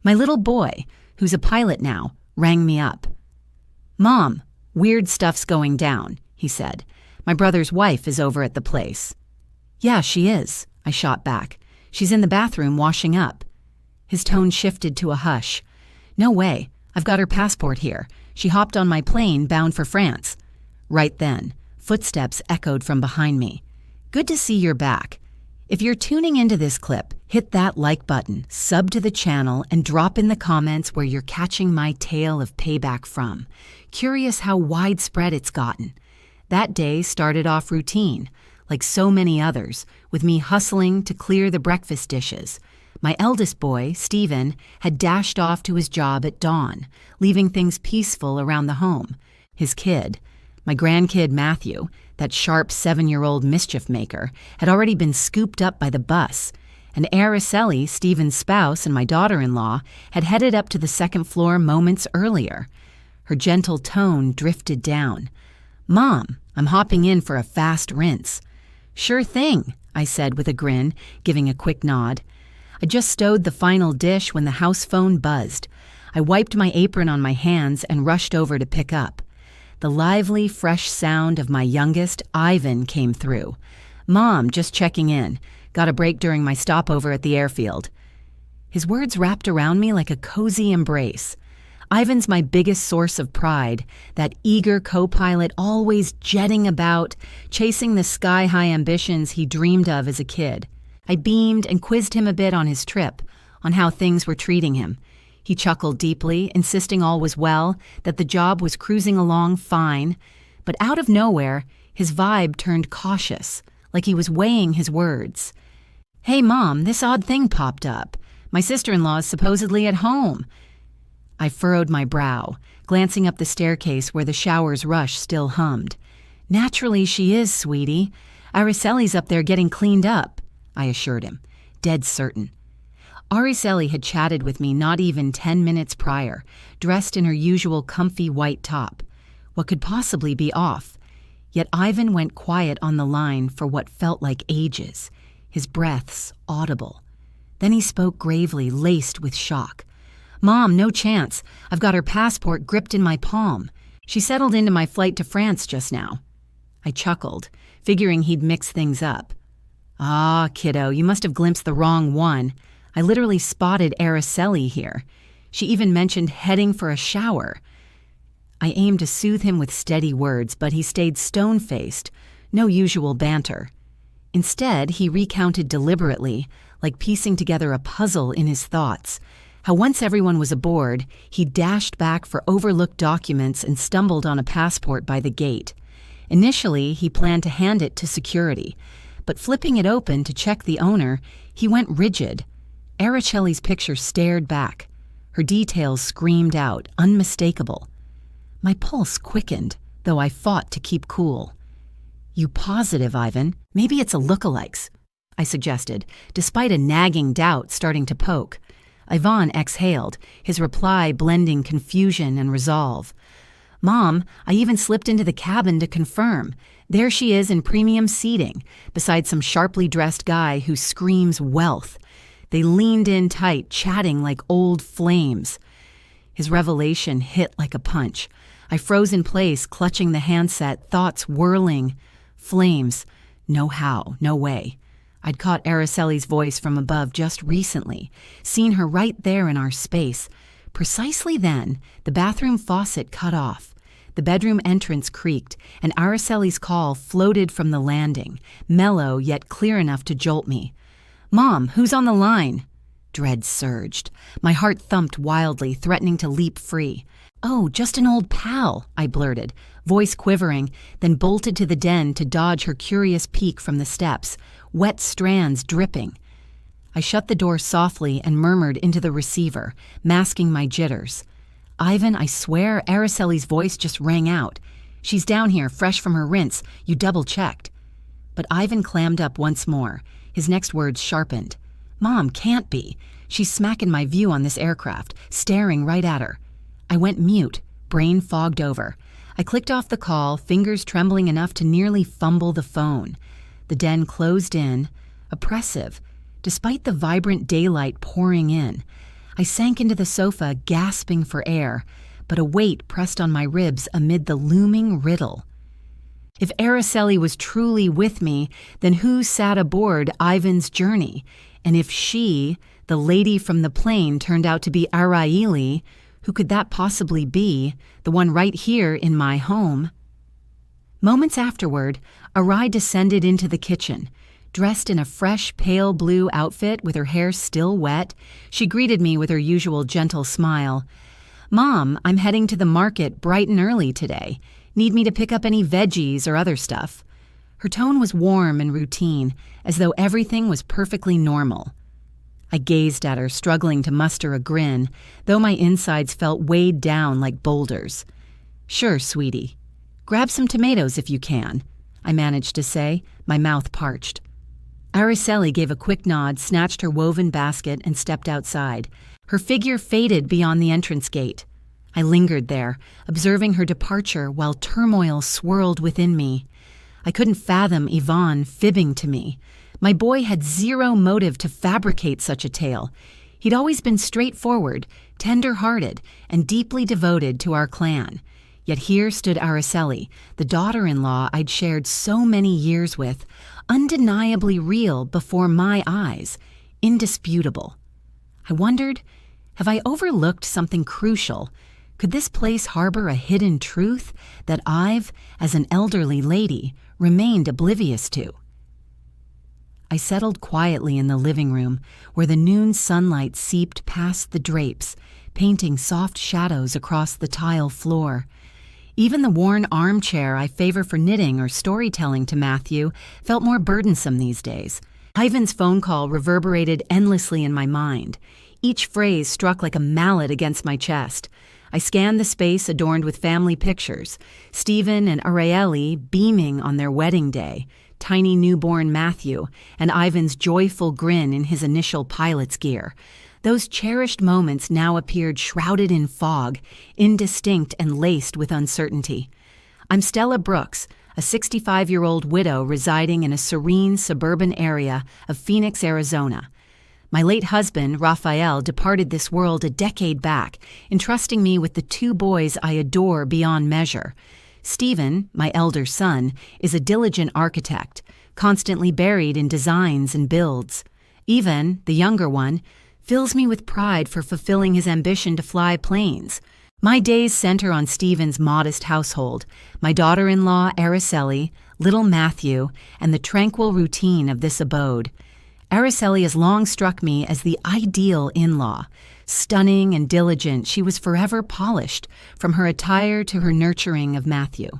My little boy, who's a pilot now, rang me up. "Mom, weird stuff's going down," he said. "My brother's wife is over at the place." "Yeah, she is," I shot back. "She's in the bathroom washing up." His tone shifted to a hush. "No way. I've got her passport here. She hopped on my plane bound for France." Right then, footsteps echoed from behind me. "Good to see you're back. If you're tuning into this clip, hit that like button, sub to the channel, and drop in the comments where you're catching my tale of payback from. Curious how widespread it's gotten. That day started off routine, like so many others, with me hustling to clear the breakfast dishes. My eldest boy, Steven, had dashed off to his job at dawn, leaving things peaceful around the home. His kid, my grandkid Matthew, that sharp 7-year-old mischief maker, had already been scooped up by the bus, and Araceli, Steven's spouse and my daughter-in-law, had headed up to the second floor moments earlier. Her gentle tone drifted down. "Mom, I'm hopping in for a fast rinse." "Sure thing," I said with a grin, giving a quick nod. I just stowed the final dish when the house phone buzzed. I wiped my apron on my hands and rushed over to pick up. The lively, fresh sound of my youngest, Ivan, came through. "Mom, just checking in. Got a break during my stopover at the airfield." His words wrapped around me like a cozy embrace. Ivan's my biggest source of pride, that eager co-pilot always jetting about, chasing the sky-high ambitions he dreamed of as a kid. I beamed and quizzed him a bit on his trip, on how things were treating him. He chuckled deeply, insisting all was well, that the job was cruising along fine. But out of nowhere, his vibe turned cautious, like he was weighing his words. "Hey, Mom, this odd thing popped up. My sister-in-law is supposedly at home." I furrowed my brow, glancing up the staircase where the shower's rush still hummed. "Naturally she is, sweetie. Araceli's up there getting cleaned up," I assured him, dead certain. Araceli had chatted with me not even 10 minutes prior, dressed in her usual comfy white top. What could possibly be off? Yet Ivan went quiet on the line for what felt like ages, his breaths audible. Then he spoke gravely, laced with shock. "Mom, no chance. I've got her passport gripped in my palm. She settled into my flight to France just now." I chuckled, figuring he'd mix things up. "Ah, kiddo, you must have glimpsed the wrong one. I literally spotted Araceli here. She even mentioned heading for a shower." I aimed to soothe him with steady words, but he stayed stone-faced, no usual banter. Instead, he recounted deliberately, like piecing together a puzzle in his thoughts, how once everyone was aboard, he dashed back for overlooked documents and stumbled on a passport by the gate. Initially, he planned to hand it to security, but flipping it open to check the owner, he went rigid. Araceli's picture stared back. Her details screamed out, unmistakable. My pulse quickened, though I fought to keep cool. "You positive, Ivan? Maybe it's a lookalikes," I suggested, despite a nagging doubt starting to poke. Ivan exhaled, his reply blending confusion and resolve. "Mom, I even slipped into the cabin to confirm. There she is in premium seating, beside some sharply dressed guy who screams wealth. They leaned in tight, chatting like old flames." His revelation hit like a punch. I froze in place, clutching the handset, thoughts whirling. Flames. No how, no way. I'd caught Araceli's voice from above just recently, seen her right there in our space. Precisely then, the bathroom faucet cut off. The bedroom entrance creaked, and Araceli's call floated from the landing, mellow yet clear enough to jolt me. "Mom, who's on the line?" Dread surged. My heart thumped wildly, threatening to leap free. "Oh, just an old pal," I blurted, voice quivering, then bolted to the den to dodge her curious peek from the steps, wet strands dripping. I shut the door softly and murmured into the receiver, masking my jitters. "Ivan, I swear Araceli's voice just rang out. She's down here, fresh from her rinse. You double-checked." But Ivan clammed up once more. His next words sharpened. "Mom, can't be. She's smacking my view on this aircraft, staring right at her." I went mute, brain fogged over. I clicked off the call, fingers trembling enough to nearly fumble the phone. The den closed in, oppressive, despite the vibrant daylight pouring in. I sank into the sofa, gasping for air, but a weight pressed on my ribs amid the looming riddle. If Araceli was truly with me, then who sat aboard Ivan's journey? And if she, the lady from the plane, turned out to be Araili, who could that possibly be, the one right here in my home? Moments afterward, Arai descended into the kitchen. Dressed in a fresh, pale blue outfit with her hair still wet, she greeted me with her usual gentle smile. "Mom, I'm heading to the market bright and early today. Need me to pick up any veggies or other stuff?" Her tone was warm and routine, as though everything was perfectly normal. I gazed at her, struggling to muster a grin, though my insides felt weighed down like boulders. "Sure, sweetie. Grab some tomatoes if you can," I managed to say, my mouth parched. Araceli gave a quick nod, snatched her woven basket, and stepped outside. Her figure faded beyond the entrance gate. I lingered there, observing her departure while turmoil swirled within me. I couldn't fathom Ivan fibbing to me. My boy had zero motive to fabricate such a tale. He'd always been straightforward, tender-hearted, and deeply devoted to our clan. Yet here stood Araceli, the daughter-in-law I'd shared so many years with, undeniably real before my eyes, indisputable. I wondered, have I overlooked something crucial? Could this place harbor a hidden truth that I've, as an elderly lady, remained oblivious to? I settled quietly in the living room, where the noon sunlight seeped past the drapes, painting soft shadows across the tile floor. Even the worn armchair I favor for knitting or storytelling to Matthew felt more burdensome these days. Ivan's phone call reverberated endlessly in my mind. Each phrase struck like a mallet against my chest. I scanned the space adorned with family pictures, Stephen and Araeli beaming on their wedding day, tiny newborn Matthew, and Ivan's joyful grin in his initial pilot's gear. Those cherished moments now appeared shrouded in fog, indistinct and laced with uncertainty. I'm Stella Brooks, a 65-year-old widow residing in a serene suburban area of Phoenix, Arizona. My late husband, Raphael, departed this world a decade back, entrusting me with the two boys I adore beyond measure. Stephen, my elder son, is a diligent architect, constantly buried in designs and builds. Ivan, the younger one, fills me with pride for fulfilling his ambition to fly planes. My days center on Stephen's modest household, my daughter-in-law Araceli, little Matthew, and the tranquil routine of this abode. Araceli has long struck me as the ideal in-law. Stunning and diligent, she was forever polished, from her attire to her nurturing of Matthew.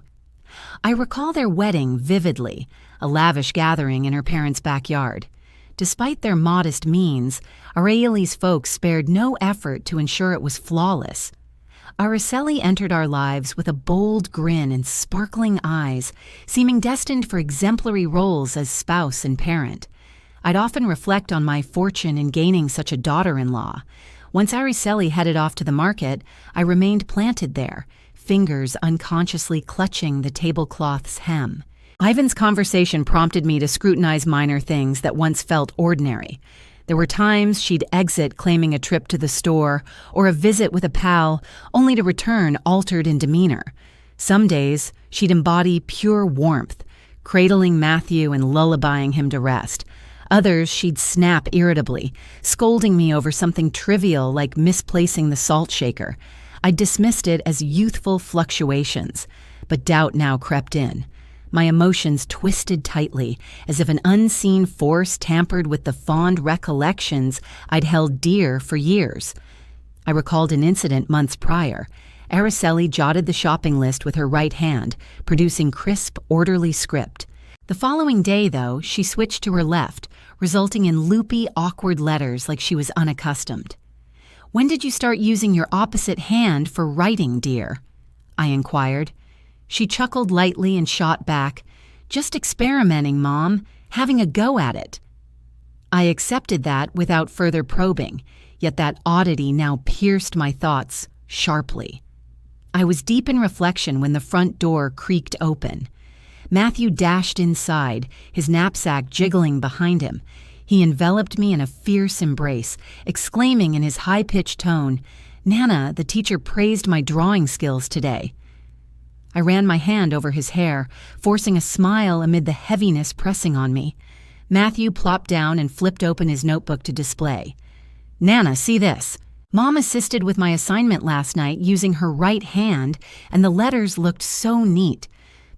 I recall their wedding vividly, a lavish gathering in her parents' backyard. Despite their modest means, Araeli's folks spared no effort to ensure it was flawless. Araceli entered our lives with a bold grin and sparkling eyes, seeming destined for exemplary roles as spouse and parent. I'd often reflect on my fortune in gaining such a daughter-in-law. Once Araceli headed off to the market, I remained planted there, fingers unconsciously clutching the tablecloth's hem. Ivan's conversation prompted me to scrutinize minor things that once felt ordinary. There were times she'd exit claiming a trip to the store or a visit with a pal, only to return altered in demeanor. Some days, she'd embody pure warmth, cradling Matthew and lullabying him to rest. Others, she'd snap irritably, scolding me over something trivial like misplacing the salt shaker. I dismissed it as youthful fluctuations, but doubt now crept in. My emotions twisted tightly, as if an unseen force tampered with the fond recollections I'd held dear for years. I recalled an incident months prior. Araceli jotted the shopping list with her right hand, producing crisp, orderly script. The following day, though, she switched to her left, resulting in loopy, awkward letters like she was unaccustomed. "When did you start using your opposite hand for writing, dear?" I inquired. She chuckled lightly and shot back, "Just experimenting, Mom, having a go at it." I accepted that without further probing, yet that oddity now pierced my thoughts sharply. I was deep in reflection when the front door creaked open. Matthew dashed inside, his knapsack jiggling behind him. He enveloped me in a fierce embrace, exclaiming in his high-pitched tone, "Nana, the teacher praised my drawing skills today." I ran my hand over his hair, forcing a smile amid the heaviness pressing on me. Matthew plopped down and flipped open his notebook to display. "Nana, see this. Mom assisted with my assignment last night using her right hand, and the letters looked so neat.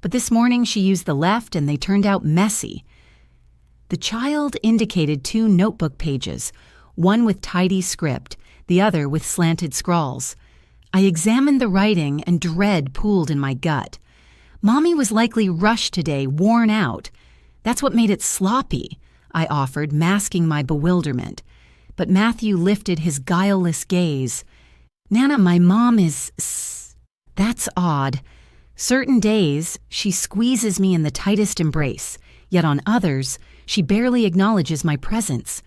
But this morning she used the left and they turned out messy." The child indicated 2 notebook pages, one with tidy script, the other with slanted scrawls. I examined the writing and dread pooled in my gut. "Mommy was likely rushed today, worn out. That's what made it sloppy," I offered, masking my bewilderment. But Matthew lifted his guileless gaze. "Nana, my mom is... That's odd. Certain days, she squeezes me in the tightest embrace, yet on others, she barely acknowledges my presence."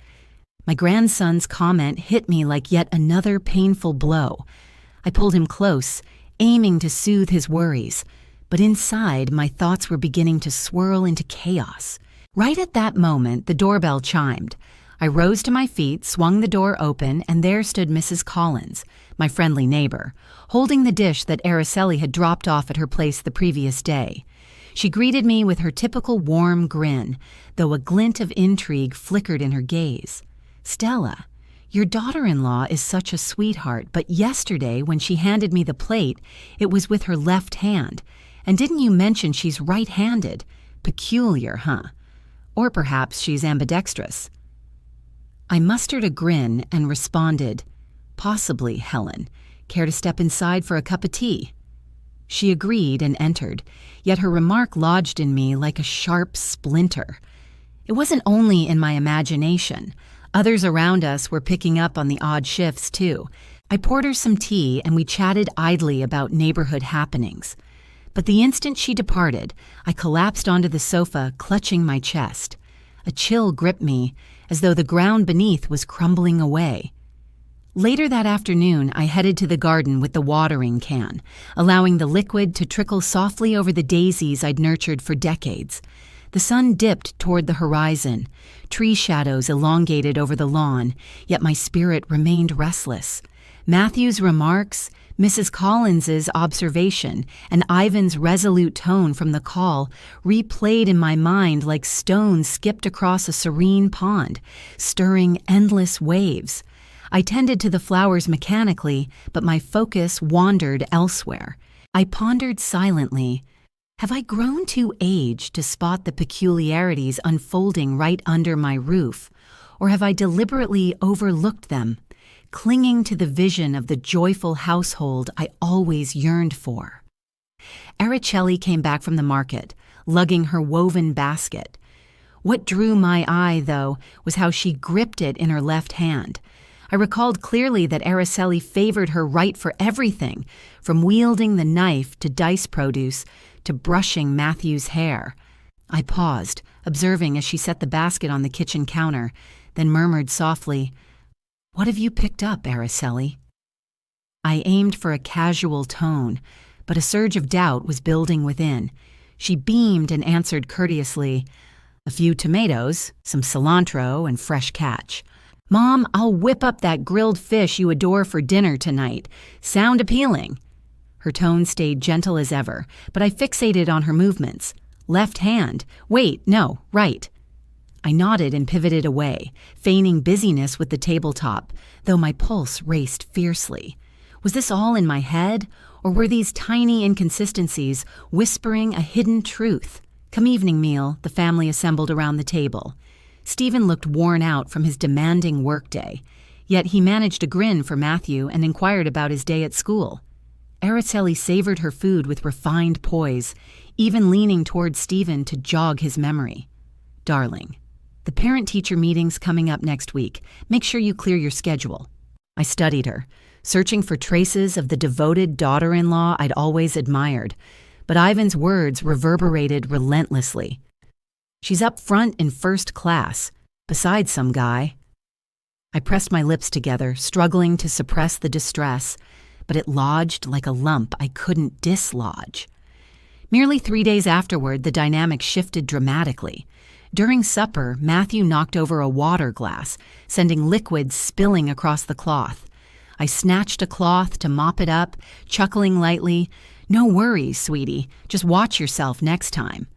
My grandson's comment hit me like yet another painful blow. I pulled him close, aiming to soothe his worries, but inside my thoughts were beginning to swirl into chaos. Right at that moment, the doorbell chimed. I rose to my feet, swung the door open, and there stood Mrs. Collins, my friendly neighbor, holding the dish that Araceli had dropped off at her place the previous day. She greeted me with her typical warm grin, though a glint of intrigue flickered in her gaze. "Stella, your daughter-in-law is such a sweetheart, but yesterday when she handed me the plate, it was with her left hand. And didn't you mention she's right-handed? Peculiar, huh? Or perhaps she's ambidextrous." I mustered a grin and responded, "Possibly, Helen. Care to step inside for a cup of tea?" She agreed and entered, yet her remark lodged in me like a sharp splinter. It wasn't only in my imagination. Others around us were picking up on the odd shifts, too. I poured her some tea and we chatted idly about neighborhood happenings. But the instant she departed, I collapsed onto the sofa, clutching my chest. A chill gripped me, as though the ground beneath was crumbling away. Later that afternoon, I headed to the garden with the watering can, allowing the liquid to trickle softly over the daisies I'd nurtured for decades. The sun dipped toward the horizon, tree shadows elongated over the lawn, yet my spirit remained restless. Matthew's remarks, Mrs. Collins's observation, and Ivan's resolute tone from the call replayed in my mind like stones skipped across a serene pond, stirring endless waves. I tended to the flowers mechanically, but my focus wandered elsewhere. I pondered silently. Have I grown too aged to spot the peculiarities unfolding right under my roof, or have I deliberately overlooked them, clinging to the vision of the joyful household I always yearned for? Araceli came back from the market, lugging her woven basket. What drew my eye, though, was how she gripped it in her left hand. I recalled clearly that Araceli favored her right for everything, from wielding the knife to dice produce to brushing Matthew's hair. I paused, observing as she set the basket on the kitchen counter, then murmured softly, "What have you picked up, Araceli?" I aimed for a casual tone, but a surge of doubt was building within. She beamed and answered courteously, "A few tomatoes, some cilantro, and fresh catch. Mom, I'll whip up that grilled fish you adore for dinner tonight. Sound appealing?" Her tone stayed gentle as ever, but I fixated on her movements. Left hand. Wait, no, right. I nodded and pivoted away, feigning busyness with the tabletop, though my pulse raced fiercely. Was this all in my head, or were these tiny inconsistencies whispering a hidden truth? Come evening meal, the family assembled around the table. Stephen looked worn out from his demanding workday, yet he managed a grin for Matthew and inquired about his day at school. Araceli savored her food with refined poise, even leaning toward Stephen to jog his memory. "Darling, the parent-teacher meeting's coming up next week. Make sure you clear your schedule." I studied her, searching for traces of the devoted daughter-in-law I'd always admired, but Ivan's words reverberated relentlessly. "She's up front in first class, beside some guy." I pressed my lips together, struggling to suppress the distress, but it lodged like a lump I couldn't dislodge. Merely 3 days afterward, the dynamic shifted dramatically. During supper, Matthew knocked over a water glass, sending liquid spilling across the cloth. I snatched a cloth to mop it up, chuckling lightly, "No worries, sweetie, just watch yourself next time."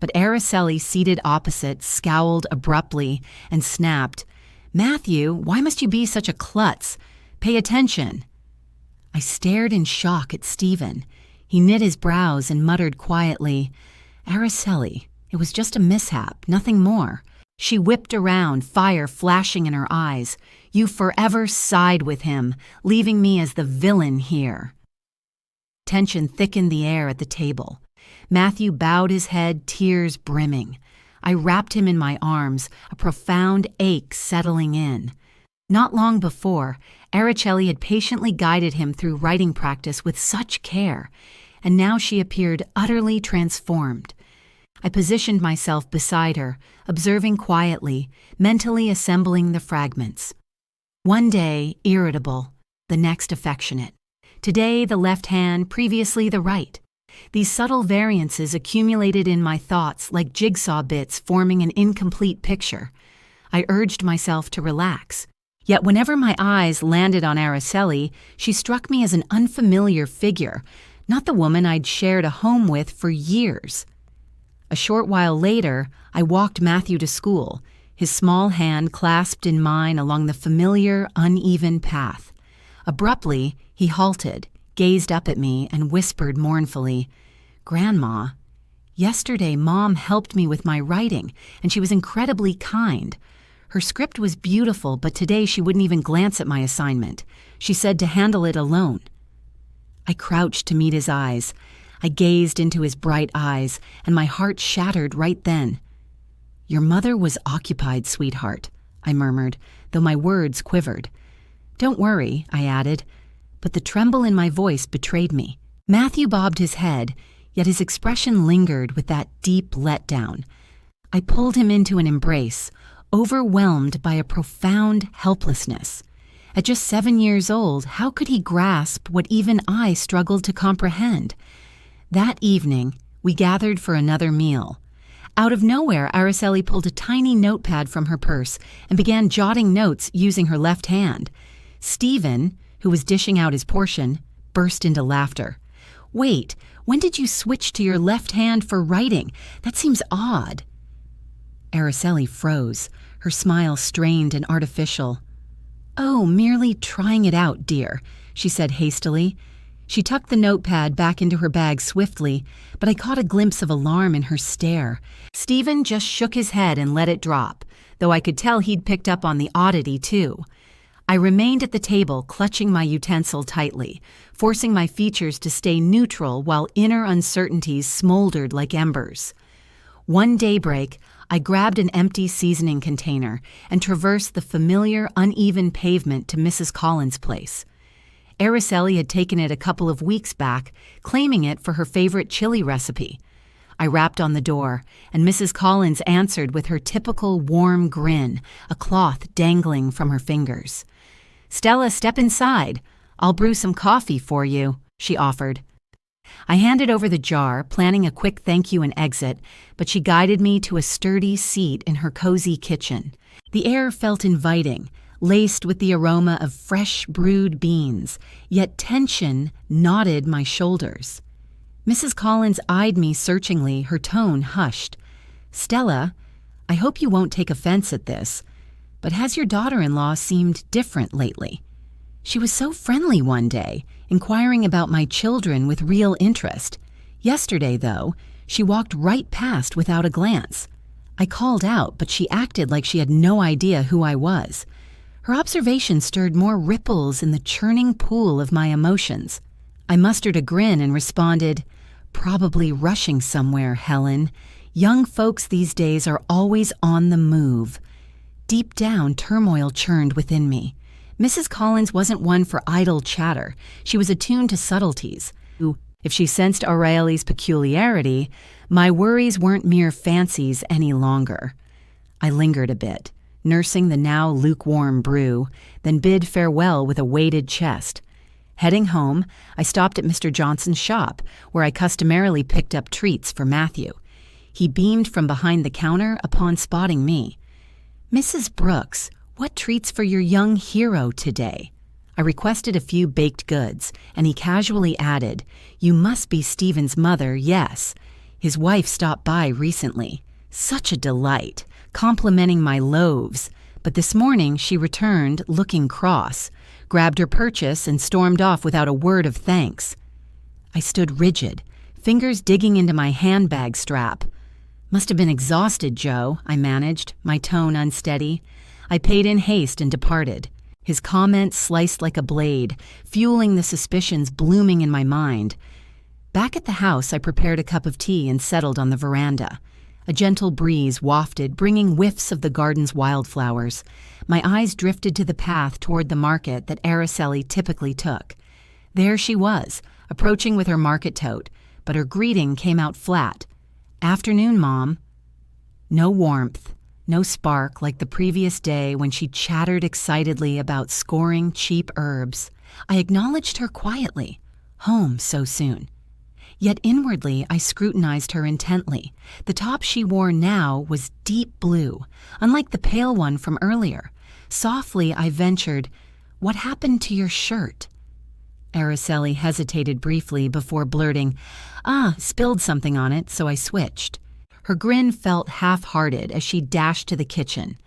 But Araceli, seated opposite, scowled abruptly and snapped, "Matthew, why must you be such a klutz? Pay attention." I stared in shock at Stephen. He knit his brows and muttered quietly, "Araceli, it was just a mishap, nothing more." She whipped around, fire flashing in her eyes. "You forever side with him, leaving me as the villain here." Tension thickened the air at the table. Matthew bowed his head, tears brimming. I wrapped him in my arms, a profound ache settling in. Not long before, Araceli had patiently guided him through writing practice with such care, and now she appeared utterly transformed. I positioned myself beside her, observing quietly, mentally assembling the fragments. One day, irritable, the next affectionate. Today, the left hand, previously the right. These subtle variances accumulated in my thoughts like jigsaw bits forming an incomplete picture. I urged myself to relax. Yet whenever my eyes landed on Araceli, she struck me as an unfamiliar figure, not the woman I'd shared a home with for years. A short while later, I walked Matthew to school, his small hand clasped in mine along the familiar, uneven path. Abruptly, he halted, gazed up at me, and whispered mournfully, "Grandma, yesterday Mom helped me with my writing, and she was incredibly kind. Her script was beautiful, but today she wouldn't even glance at my assignment. She said to handle it alone." I crouched to meet his eyes. I gazed into his bright eyes, and my heart shattered right then. "Your mother was occupied, sweetheart," I murmured, though my words quivered. "Don't worry," I added, but the tremble in my voice betrayed me. Matthew bobbed his head, yet his expression lingered with that deep letdown. I pulled him into an embrace, overwhelmed by a profound helplessness. At just 7 years old, how could he grasp what even I struggled to comprehend? That evening, we gathered for another meal. Out of nowhere, Araceli pulled a tiny notepad from her purse and began jotting notes using her left hand. Stephen, who was dishing out his portion, burst into laughter. "Wait, when did you switch to your left hand for writing? That seems odd." Araceli froze, her smile strained and artificial. "Oh, merely trying it out, dear," she said hastily. She tucked the notepad back into her bag swiftly, but I caught a glimpse of alarm in her stare. Stephen just shook his head and let it drop, though I could tell he'd picked up on the oddity too. I remained at the table, clutching my utensil tightly, forcing my features to stay neutral while inner uncertainties smoldered like embers. One daybreak, I grabbed an empty seasoning container and traversed the familiar, uneven pavement to Mrs. Collins' place. Araceli had taken it a couple of weeks back, claiming it for her favorite chili recipe. I rapped on the door, and Mrs. Collins answered with her typical warm grin, a cloth dangling from her fingers. "Stella, step inside. I'll brew some coffee for you," she offered. I handed over the jar, planning a quick thank you and exit, but she guided me to a sturdy seat in her cozy kitchen. The air felt inviting, laced with the aroma of fresh brewed beans, yet tension knotted my shoulders. Mrs. Collins eyed me searchingly, her tone hushed. "Stella, I hope you won't take offense at this, but has your daughter-in-law seemed different lately? She was so friendly one day, inquiring about my children with real interest. Yesterday, though, she walked right past without a glance. I called out, but she acted like she had no idea who I was. Her observation stirred more ripples in the churning pool of my emotions. I mustered a grin and responded, "Probably rushing somewhere, Helen. Young folks these days are always on the move." Deep down, turmoil churned within me. Mrs. Collins wasn't one for idle chatter. She was attuned to subtleties. If she sensed Aureli's peculiarity, my worries weren't mere fancies any longer. I lingered a bit, nursing the now lukewarm brew, then bid farewell with a weighted chest. Heading home, I stopped at Mr. Johnson's shop, where I customarily picked up treats for Matthew. He beamed from behind the counter upon spotting me. "Mrs. Brooks, what treats for your young hero today?" I requested a few baked goods, and he casually added, "You must be Stephen's mother, yes. His wife stopped by recently. Such a delight, complimenting my loaves. But this morning she returned looking cross, grabbed her purchase, and stormed off without a word of thanks." I stood rigid, fingers digging into my handbag strap. "Must have been exhausted, Joe," I managed, my tone unsteady. I paid in haste and departed. His comment sliced like a blade, fueling the suspicions blooming in my mind. Back at the house, I prepared a cup of tea and settled on the veranda. A gentle breeze wafted, bringing whiffs of the garden's wildflowers. My eyes drifted to the path toward the market that Araceli typically took. There she was, approaching with her market tote, but her greeting came out flat. "Afternoon, Mom." No warmth, no spark like the previous day when she chattered excitedly about scoring cheap herbs. I acknowledged her quietly. Home so soon. Yet inwardly I scrutinized her intently. The top she wore now was deep blue, unlike the pale one from earlier. Softly I ventured, "What happened to your shirt?" Araceli hesitated briefly before blurting, "Spilled something on it, so I switched." Her grin felt half-hearted as she dashed to the kitchen.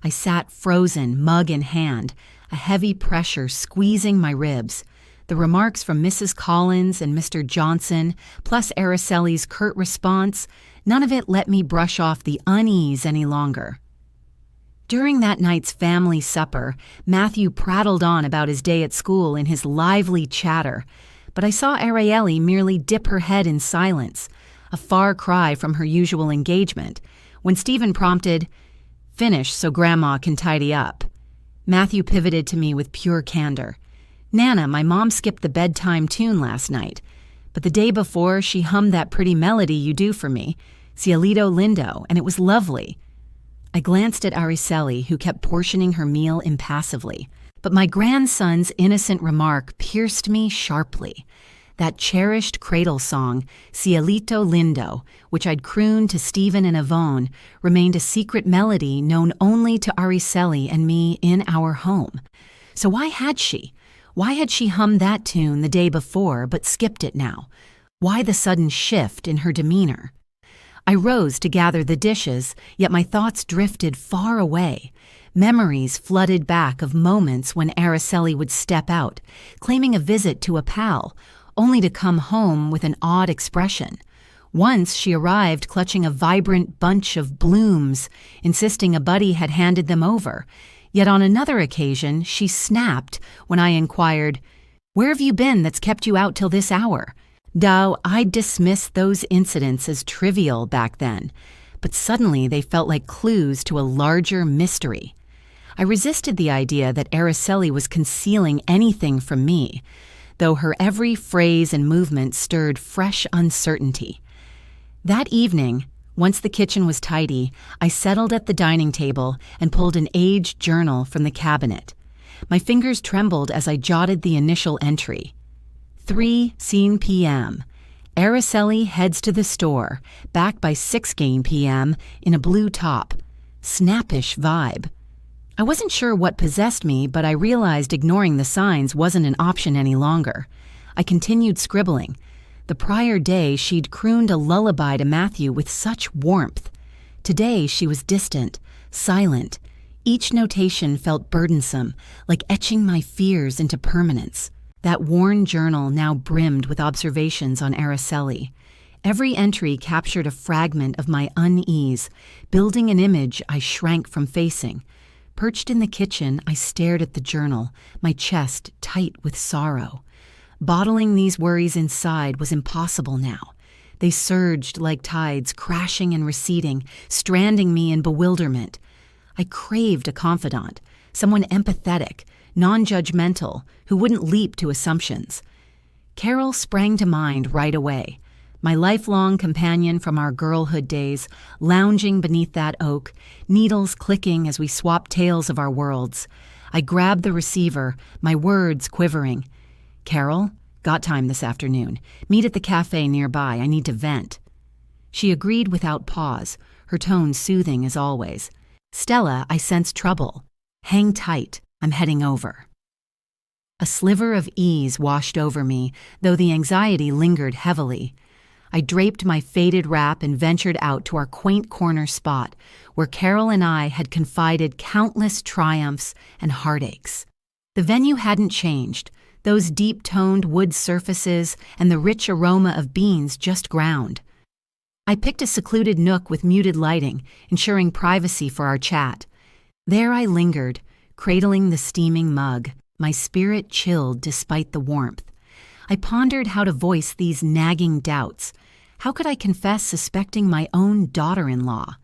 I sat frozen, mug in hand, a heavy pressure squeezing my ribs. The remarks from Mrs. Collins and Mr. Johnson, plus Araceli's curt response, none of it let me brush off the unease any longer. During that night's family supper, Matthew prattled on about his day at school in his lively chatter, but I saw Araceli merely dip her head in silence, a far cry from her usual engagement, when Stephen prompted, "Finish so Grandma can tidy up." Matthew pivoted to me with pure candor. "Nana, my mom skipped the bedtime tune last night, but the day before she hummed that pretty melody you do for me, Cielito Lindo, and it was lovely." I glanced at Araceli, who kept portioning her meal impassively, but my grandson's innocent remark pierced me sharply. That cherished cradle song, Cielito Lindo, which I'd crooned to Stephen and Yvonne, remained a secret melody known only to Araceli and me in our home. So why had she? Why had she hummed that tune the day before but skipped it now? Why the sudden shift in her demeanor? I rose to gather the dishes, yet my thoughts drifted far away. Memories flooded back of moments when Araceli would step out, claiming a visit to a pal, only to come home with an odd expression. Once she arrived clutching a vibrant bunch of blooms, insisting a buddy had handed them over. Yet on another occasion, she snapped when I inquired, "Where have you been that's kept you out till this hour?" Though I dismissed those incidents as trivial back then, but suddenly they felt like clues to a larger mystery. I resisted the idea that Araceli was concealing anything from me, though her every phrase and movement stirred fresh uncertainty. That evening, once the kitchen was tidy, I settled at the dining table and pulled an aged journal from the cabinet. My fingers trembled as I jotted the initial entry. 3:00 p.m. Araceli heads to the store, back by 6:00 p.m. in a blue top. Snappish vibe. I wasn't sure what possessed me, but I realized ignoring the signs wasn't an option any longer. I continued scribbling. The prior day, she'd crooned a lullaby to Matthew with such warmth. Today, she was distant, silent. Each notation felt burdensome, like etching my fears into permanence. That worn journal now brimmed with observations on Araceli. Every entry captured a fragment of my unease, building an image I shrank from facing. Perched in the kitchen, I stared at the journal, my chest tight with sorrow. Bottling these worries inside was impossible now. They surged like tides, crashing and receding, stranding me in bewilderment. I craved a confidant, someone empathetic, non-judgmental, who wouldn't leap to assumptions. Carol sprang to mind right away, my lifelong companion from our girlhood days, lounging beneath that oak, needles clicking as we swapped tales of our worlds. I grabbed the receiver, my words quivering. "Carol, got time this afternoon. Meet at the cafe nearby. I need to vent." She agreed without pause, her tone soothing as always. Stella, I sense trouble. Hang tight, I'm heading over. A sliver of ease washed over me, though the anxiety lingered heavily. I draped my faded wrap and ventured out to our quaint corner spot, where Carol and I had confided countless triumphs and heartaches. The venue hadn't changed, those deep-toned wood surfaces and the rich aroma of beans just ground. I picked a secluded nook with muted lighting, ensuring privacy for our chat. There I lingered, cradling the steaming mug, my spirit chilled despite the warmth. I pondered how to voice these nagging doubts. How could I confess suspecting my own daughter-in-law?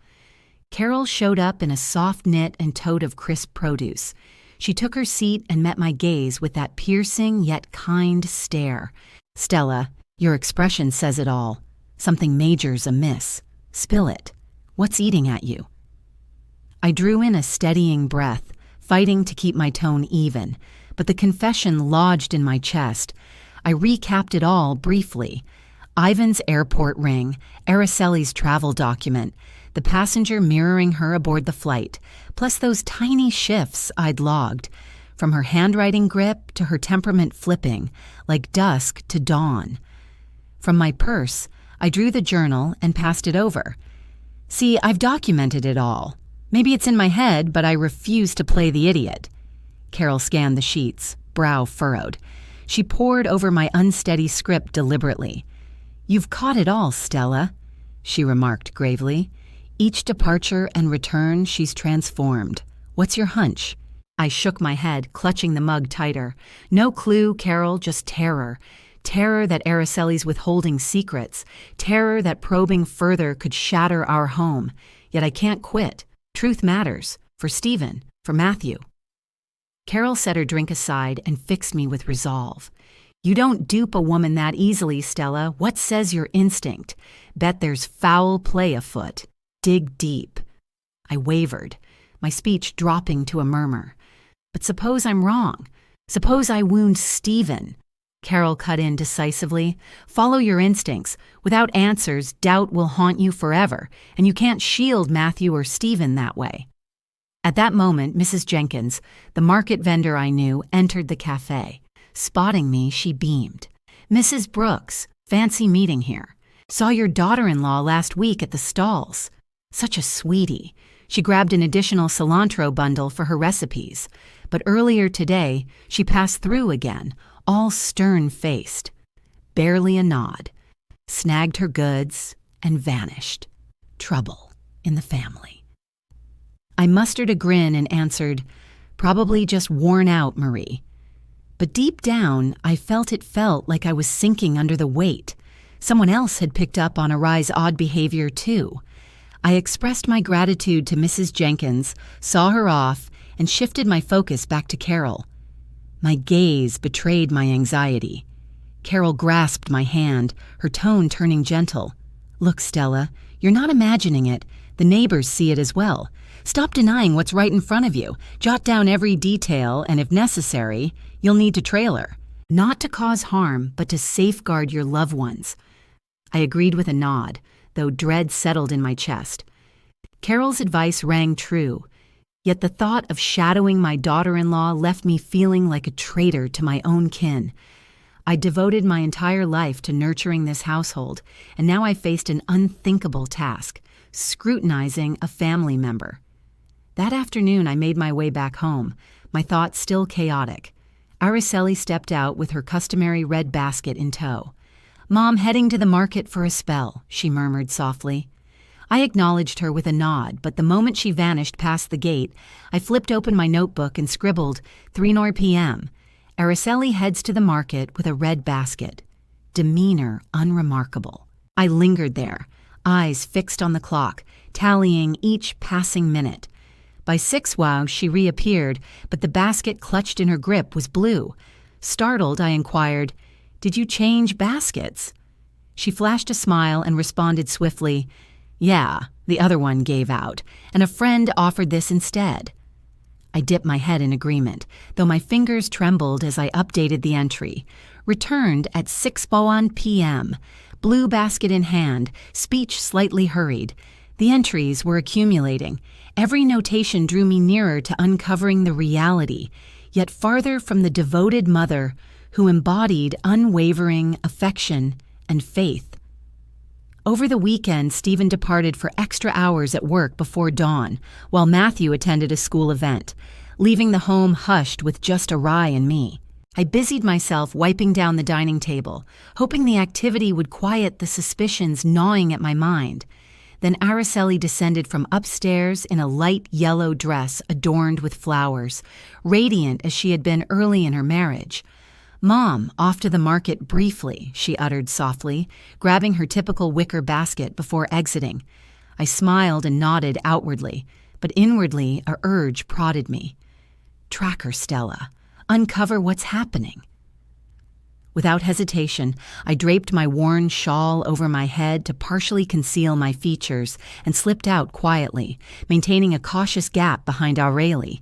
Carol showed up in a soft knit and tote of crisp produce. She took her seat and met my gaze with that piercing yet kind stare. Stella, your expression says it all. Something major's amiss. Spill it. What's eating at you? I drew in a steadying breath, fighting to keep my tone even, but the confession lodged in my chest. I recapped it all briefly. Ivan's airport ring, Araceli's travel document, the passenger mirroring her aboard the flight, plus those tiny shifts I'd logged, from her handwriting grip to her temperament flipping, like dusk to dawn. From my purse, I drew the journal and passed it over. See, I've documented it all. Maybe it's in my head, but I refuse to play the idiot. Carol scanned the sheets, brow furrowed. She pored over my unsteady script deliberately. You've caught it all, Stella, she remarked gravely. Each departure and return she's transformed. What's your hunch? I shook my head, clutching the mug tighter. No clue, Carol, just terror. Terror that Araceli's withholding secrets. Terror that probing further could shatter our home. Yet I can't quit. Truth matters. For Stephen. For Matthew. Carol set her drink aside and fixed me with resolve. You don't dupe a woman that easily, Stella. What says your instinct? Bet there's foul play afoot. Dig deep. I wavered, my speech dropping to a murmur. But suppose I'm wrong. Suppose I wound Stephen. Carol cut in decisively. Follow your instincts. Without answers, doubt will haunt you forever, and you can't shield Matthew or Stephen that way. At that moment, Mrs. Jenkins, the market vendor I knew, entered the cafe. Spotting me, she beamed. Mrs. Brooks, fancy meeting here. Saw your daughter-in-law last week at the stalls. Such a sweetie. She grabbed an additional cilantro bundle for her recipes. But earlier today, she passed through again, all stern-faced. Barely a nod. Snagged her goods and vanished. Trouble in the family. I mustered a grin and answered, probably just worn out, Marie. But deep down, I felt like I was sinking under the weight. Someone else had picked up on Arai's odd behavior too. I expressed my gratitude to Mrs. Jenkins, saw her off, and shifted my focus back to Carol. My gaze betrayed my anxiety. Carol grasped my hand, her tone turning gentle. Look, Stella, you're not imagining it. The neighbors see it as well. Stop denying what's right in front of you. Jot down every detail, and if necessary, you'll need to trailer. Not to cause harm, but to safeguard your loved ones. I agreed with a nod, though dread settled in my chest. Carol's advice rang true, yet the thought of shadowing my daughter-in-law left me feeling like a traitor to my own kin. I devoted my entire life to nurturing this household, and now I faced an unthinkable task, scrutinizing a family member. That afternoon I made my way back home, my thoughts still chaotic. Araceli stepped out with her customary red basket in tow. Mom heading to the market for a spell, she murmured softly. I acknowledged her with a nod, but the moment she vanished past the gate, I flipped open my notebook and scribbled 3 p.m. Araceli heads to the market with a red basket. Demeanor unremarkable. I lingered there, eyes fixed on the clock, tallying each passing minute. By 6 wow, she reappeared, but the basket clutched in her grip was blue. Startled, I inquired, "Did you change baskets?" She flashed a smile and responded swiftly, "Yeah, the other one gave out, and a friend offered this instead." I dipped my head in agreement, though my fingers trembled as I updated the entry. Returned at 6 p.m., blue basket in hand, speech slightly hurried. The entries were accumulating. Every notation drew me nearer to uncovering the reality, yet farther from the devoted mother who embodied unwavering affection and faith. Over the weekend, Stephen departed for extra hours at work before dawn, while Matthew attended a school event, leaving the home hushed with just Arai and me. I busied myself wiping down the dining table, hoping the activity would quiet the suspicions gnawing at my mind. Then Araceli descended from upstairs in a light yellow dress adorned with flowers, radiant as she had been early in her marriage. "Mom, off to the market briefly," she uttered softly, grabbing her typical wicker basket before exiting. I smiled and nodded outwardly, but inwardly a urge prodded me. Track her, Stella. Uncover what's happening. Without hesitation, I draped my worn shawl over my head to partially conceal my features and slipped out quietly, maintaining a cautious gap behind Aurelie.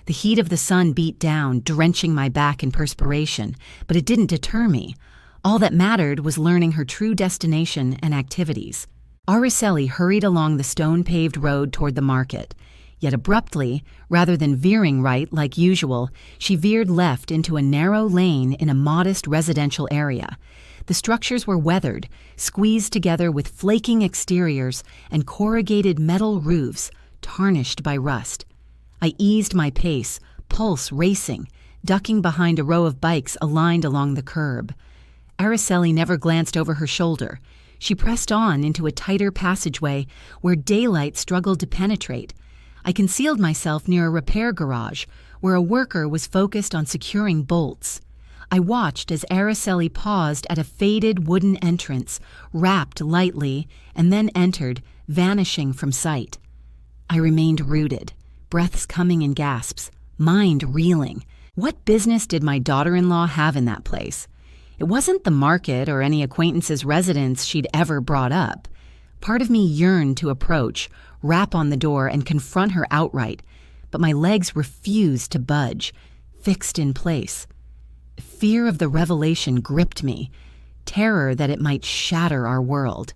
The heat of the sun beat down, drenching my back in perspiration, but it didn't deter me. All that mattered was learning her true destination and activities. Araceli hurried along the stone-paved road toward the market. Yet abruptly, rather than veering right like usual, she veered left into a narrow lane in a modest residential area. The structures were weathered, squeezed together with flaking exteriors and corrugated metal roofs, tarnished by rust. I eased my pace, pulse racing, ducking behind a row of bikes aligned along the curb. Araceli never glanced over her shoulder. She pressed on into a tighter passageway where daylight struggled to penetrate. I concealed myself near a repair garage where a worker was focused on securing bolts. I watched as Araceli paused at a faded wooden entrance, rapped lightly, and then entered, vanishing from sight. I remained rooted, breaths coming in gasps, mind reeling. What business did my daughter-in-law have in that place? It wasn't the market or any acquaintance's residence she'd ever brought up. Part of me yearned to approach, rap on the door, and confront her outright, but my legs refused to budge, fixed in place. Fear of the revelation gripped me, terror that it might shatter our world.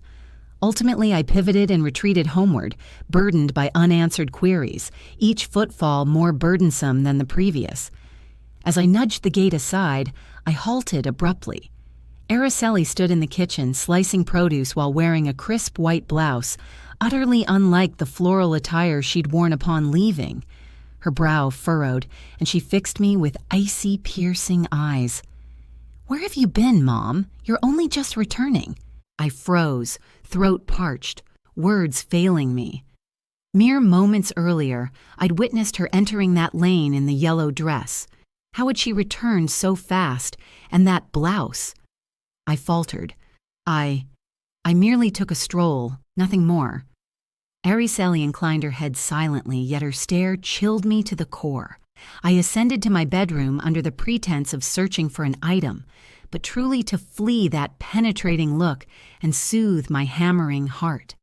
Ultimately, I pivoted and retreated homeward, burdened by unanswered queries, each footfall more burdensome than the previous. As I nudged the gate aside, I halted abruptly. Araceli stood in the kitchen, slicing produce while wearing a crisp white blouse, utterly unlike the floral attire she'd worn upon leaving. Her brow furrowed, and she fixed me with icy, piercing eyes. "Where have you been, Mom? You're only just returning." I froze, throat parched, words failing me. Mere moments earlier, I'd witnessed her entering that lane in the yellow dress. How had she returned so fast? And that blouse? I faltered. I merely took a stroll, nothing more. Araceli inclined her head silently, yet her stare chilled me to the core. I ascended to my bedroom under the pretense of searching for an item, but truly to flee that penetrating look and soothe my hammering heart.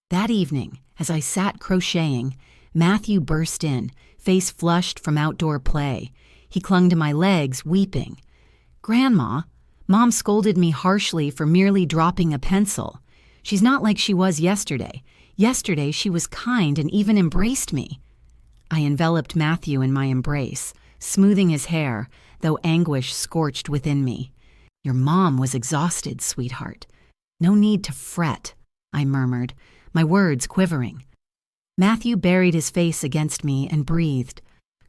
That evening, as I sat crocheting, Matthew burst in, face flushed from outdoor play. He clung to my legs, weeping. "Grandma, Mom scolded me harshly for merely dropping a pencil. She's not like she was yesterday. Yesterday she was kind and even embraced me." I enveloped Matthew in my embrace, smoothing his hair, though anguish scorched within me. "Your mom was exhausted, sweetheart. No need to fret," I murmured, my words quivering. Matthew buried his face against me and breathed.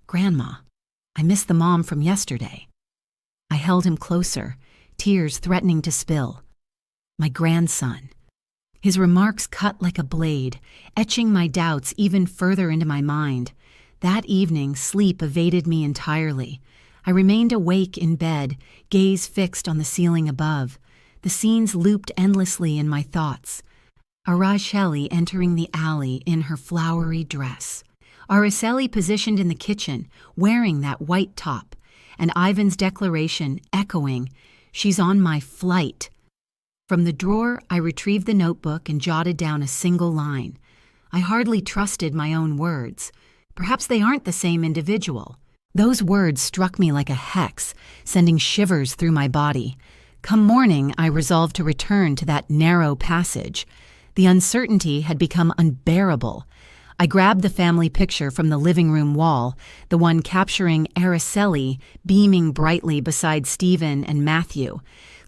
"Grandma, I miss the mom from yesterday." I held him closer, tears threatening to spill. My grandson. His remarks cut like a blade, etching my doubts even further into my mind. That evening, sleep evaded me entirely. I remained awake in bed, gaze fixed on the ceiling above. The scenes looped endlessly in my thoughts. Araceli entering the alley in her flowery dress. Araceli positioned in the kitchen, wearing that white top, and Ivan's declaration echoing, "She's on my flight." From the drawer, I retrieved the notebook and jotted down a single line. I hardly trusted my own words. Perhaps they aren't the same individual. Those words struck me like a hex, sending shivers through my body. Come morning, I resolved to return to that narrow passage. The uncertainty had become unbearable. I grabbed the family picture from the living room wall, the one capturing Araceli beaming brightly beside Stephen and Matthew.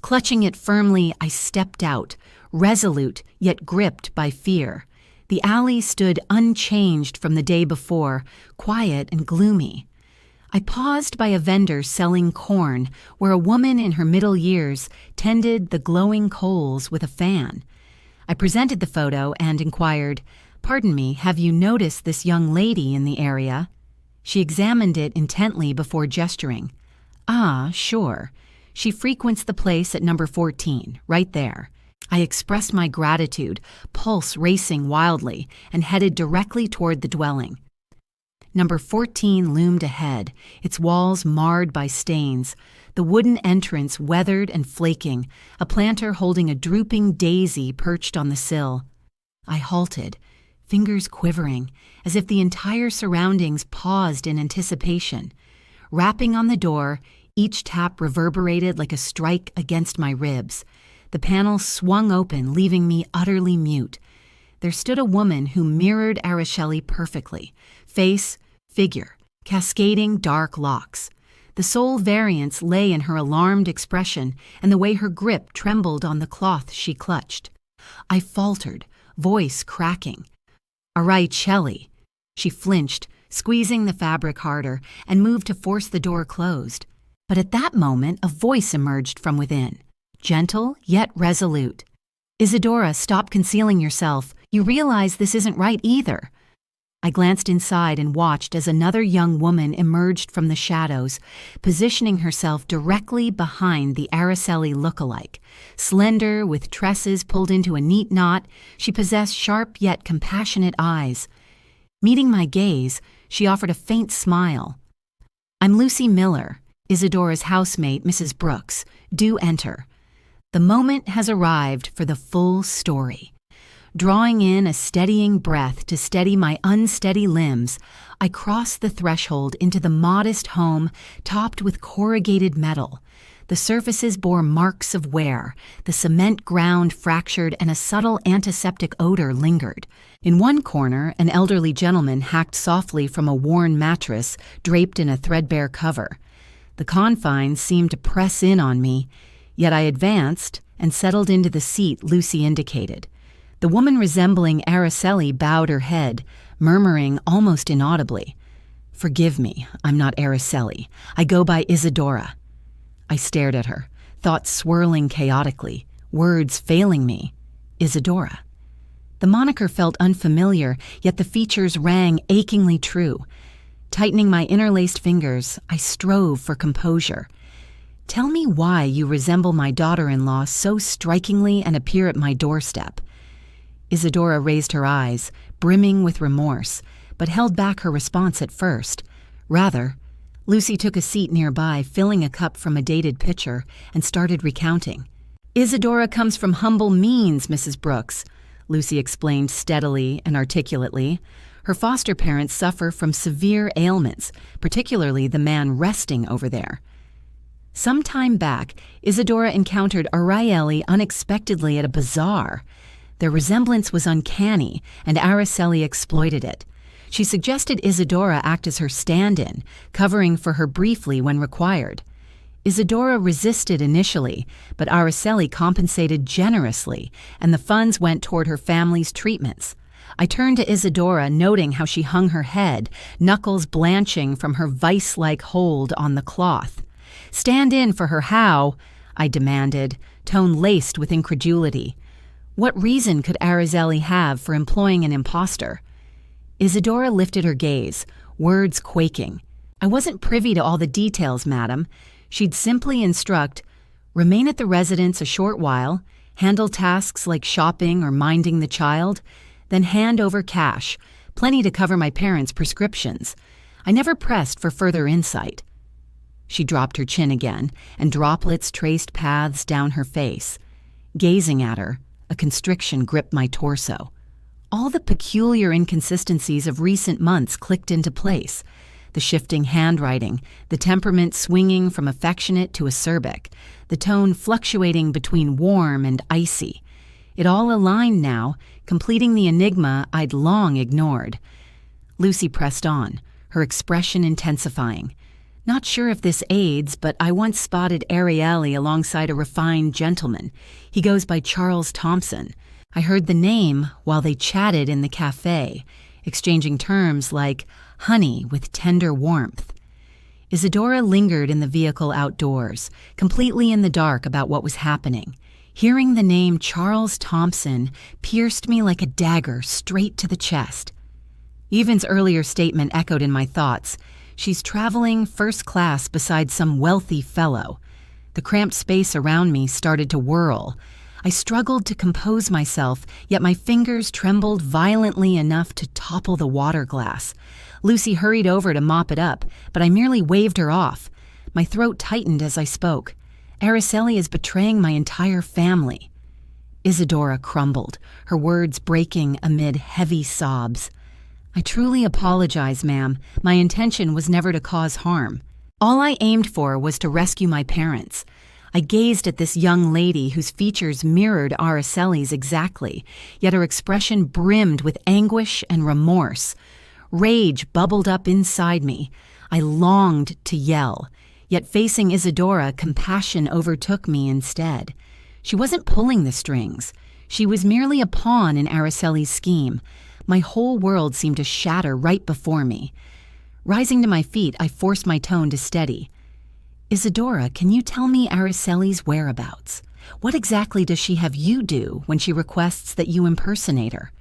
Clutching it firmly, I stepped out, resolute yet gripped by fear. The alley stood unchanged from the day before, quiet and gloomy. I paused by a vendor selling corn, where a woman in her middle years tended the glowing coals with a fan. I presented the photo and inquired, "Pardon me, have you noticed this young lady in the area?" She examined it intently before gesturing. "Ah, sure. She frequents the place at number 14, right there." I expressed my gratitude, pulse racing wildly, and headed directly toward the dwelling. Number 14 loomed ahead, its walls marred by stains, the wooden entrance weathered and flaking, a planter holding a drooping daisy perched on the sill. I halted, fingers quivering, as if the entire surroundings paused in anticipation. Rapping on the door, each tap reverberated like a strike against my ribs. The panel swung open, leaving me utterly mute. There stood a woman who mirrored Araceli perfectly, face, figure, cascading dark locks. The sole variance lay in her alarmed expression and the way her grip trembled on the cloth she clutched. I faltered, voice cracking. "Araceli." She flinched, squeezing the fabric harder, and moved to force the door closed. But at that moment, a voice emerged from within, gentle yet resolute. "Isadora, stop concealing yourself. You realize this isn't right either." I glanced inside and watched as another young woman emerged from the shadows, positioning herself directly behind the Araceli look-alike. Slender, with tresses pulled into a neat knot, she possessed sharp yet compassionate eyes. Meeting my gaze, she offered a faint smile. "I'm Lucy Miller, Isadora's housemate, Mrs. Brooks. Do enter." The moment has arrived for the full story. Drawing in a steadying breath to steady my unsteady limbs, I crossed the threshold into the modest home topped with corrugated metal. The surfaces bore marks of wear, the cement ground fractured, and a subtle antiseptic odor lingered. In one corner, an elderly gentleman hacked softly from a worn mattress draped in a threadbare cover. The confines seemed to press in on me, yet I advanced and settled into the seat Lucy indicated. The woman resembling Araceli bowed her head, murmuring almost inaudibly, "Forgive me, I'm not Araceli. I go by Isadora." I stared at her, thoughts swirling chaotically, words failing me. Isadora. The moniker felt unfamiliar, yet the features rang achingly true. Tightening my interlaced fingers, I strove for composure. "Tell me why you resemble my daughter-in-law so strikingly and appear at my doorstep." Isadora raised her eyes, brimming with remorse, but held back her response at first. Rather, Lucy took a seat nearby, filling a cup from a dated pitcher, and started recounting. "Isadora comes from humble means, Mrs. Brooks," Lucy explained steadily and articulately. "Her foster parents suffer from severe ailments, particularly the man resting over there. Some time back, Isadora encountered Araceli unexpectedly at a bazaar. Their resemblance was uncanny, and Araceli exploited it. She suggested Isadora act as her stand-in, covering for her briefly when required. Isadora resisted initially, but Araceli compensated generously, and the funds went toward her family's treatments. I turned to Isadora, noting how she hung her head, knuckles blanching from her vice-like hold on the cloth. "Stand in for her how?" I demanded, tone laced with incredulity. What reason could Araceli have for employing an impostor? Isadora lifted her gaze, words quaking. "I wasn't privy to all the details, madam. She'd simply instruct, remain at the residence a short while, handle tasks like shopping or minding the child, then hand over cash, plenty to cover my parents' prescriptions. I never pressed for further insight." She dropped her chin again, and droplets traced paths down her face. Gazing at her, a constriction gripped my torso. All the peculiar inconsistencies of recent months clicked into place. The shifting handwriting, the temperament swinging from affectionate to acerbic, the tone fluctuating between warm and icy. It all aligned now, completing the enigma I'd long ignored. Lucy pressed on, her expression intensifying. Not sure if this aids, but I once spotted Ariely alongside a refined gentleman. He goes by Charles Thompson. I heard the name while they chatted in the cafe, exchanging terms like honey with tender warmth. Isadora lingered in the vehicle outdoors, completely in the dark about what was happening. Hearing the name Charles Thompson pierced me like a dagger straight to the chest. Evan's earlier statement echoed in my thoughts. She's traveling first class beside some wealthy fellow. The cramped space around me started to whirl. I struggled to compose myself, yet my fingers trembled violently enough to topple the water glass. Lucy hurried over to mop it up, but I merely waved her off. My throat tightened as I spoke. Araceli is betraying my entire family. Isadora crumbled, her words breaking amid heavy sobs. I truly apologize, ma'am. My intention was never to cause harm. All I aimed for was to rescue my parents. I gazed at this young lady whose features mirrored Araceli's exactly, yet her expression brimmed with anguish and remorse. Rage bubbled up inside me. I longed to yell. Yet facing Isadora, compassion overtook me instead. She wasn't pulling the strings. She was merely a pawn in Araceli's scheme. My whole world seemed to shatter right before me. Rising to my feet, I forced my tone to steady. Isadora, can you tell me Araceli's whereabouts? What exactly does she have you do when she requests that you impersonate her?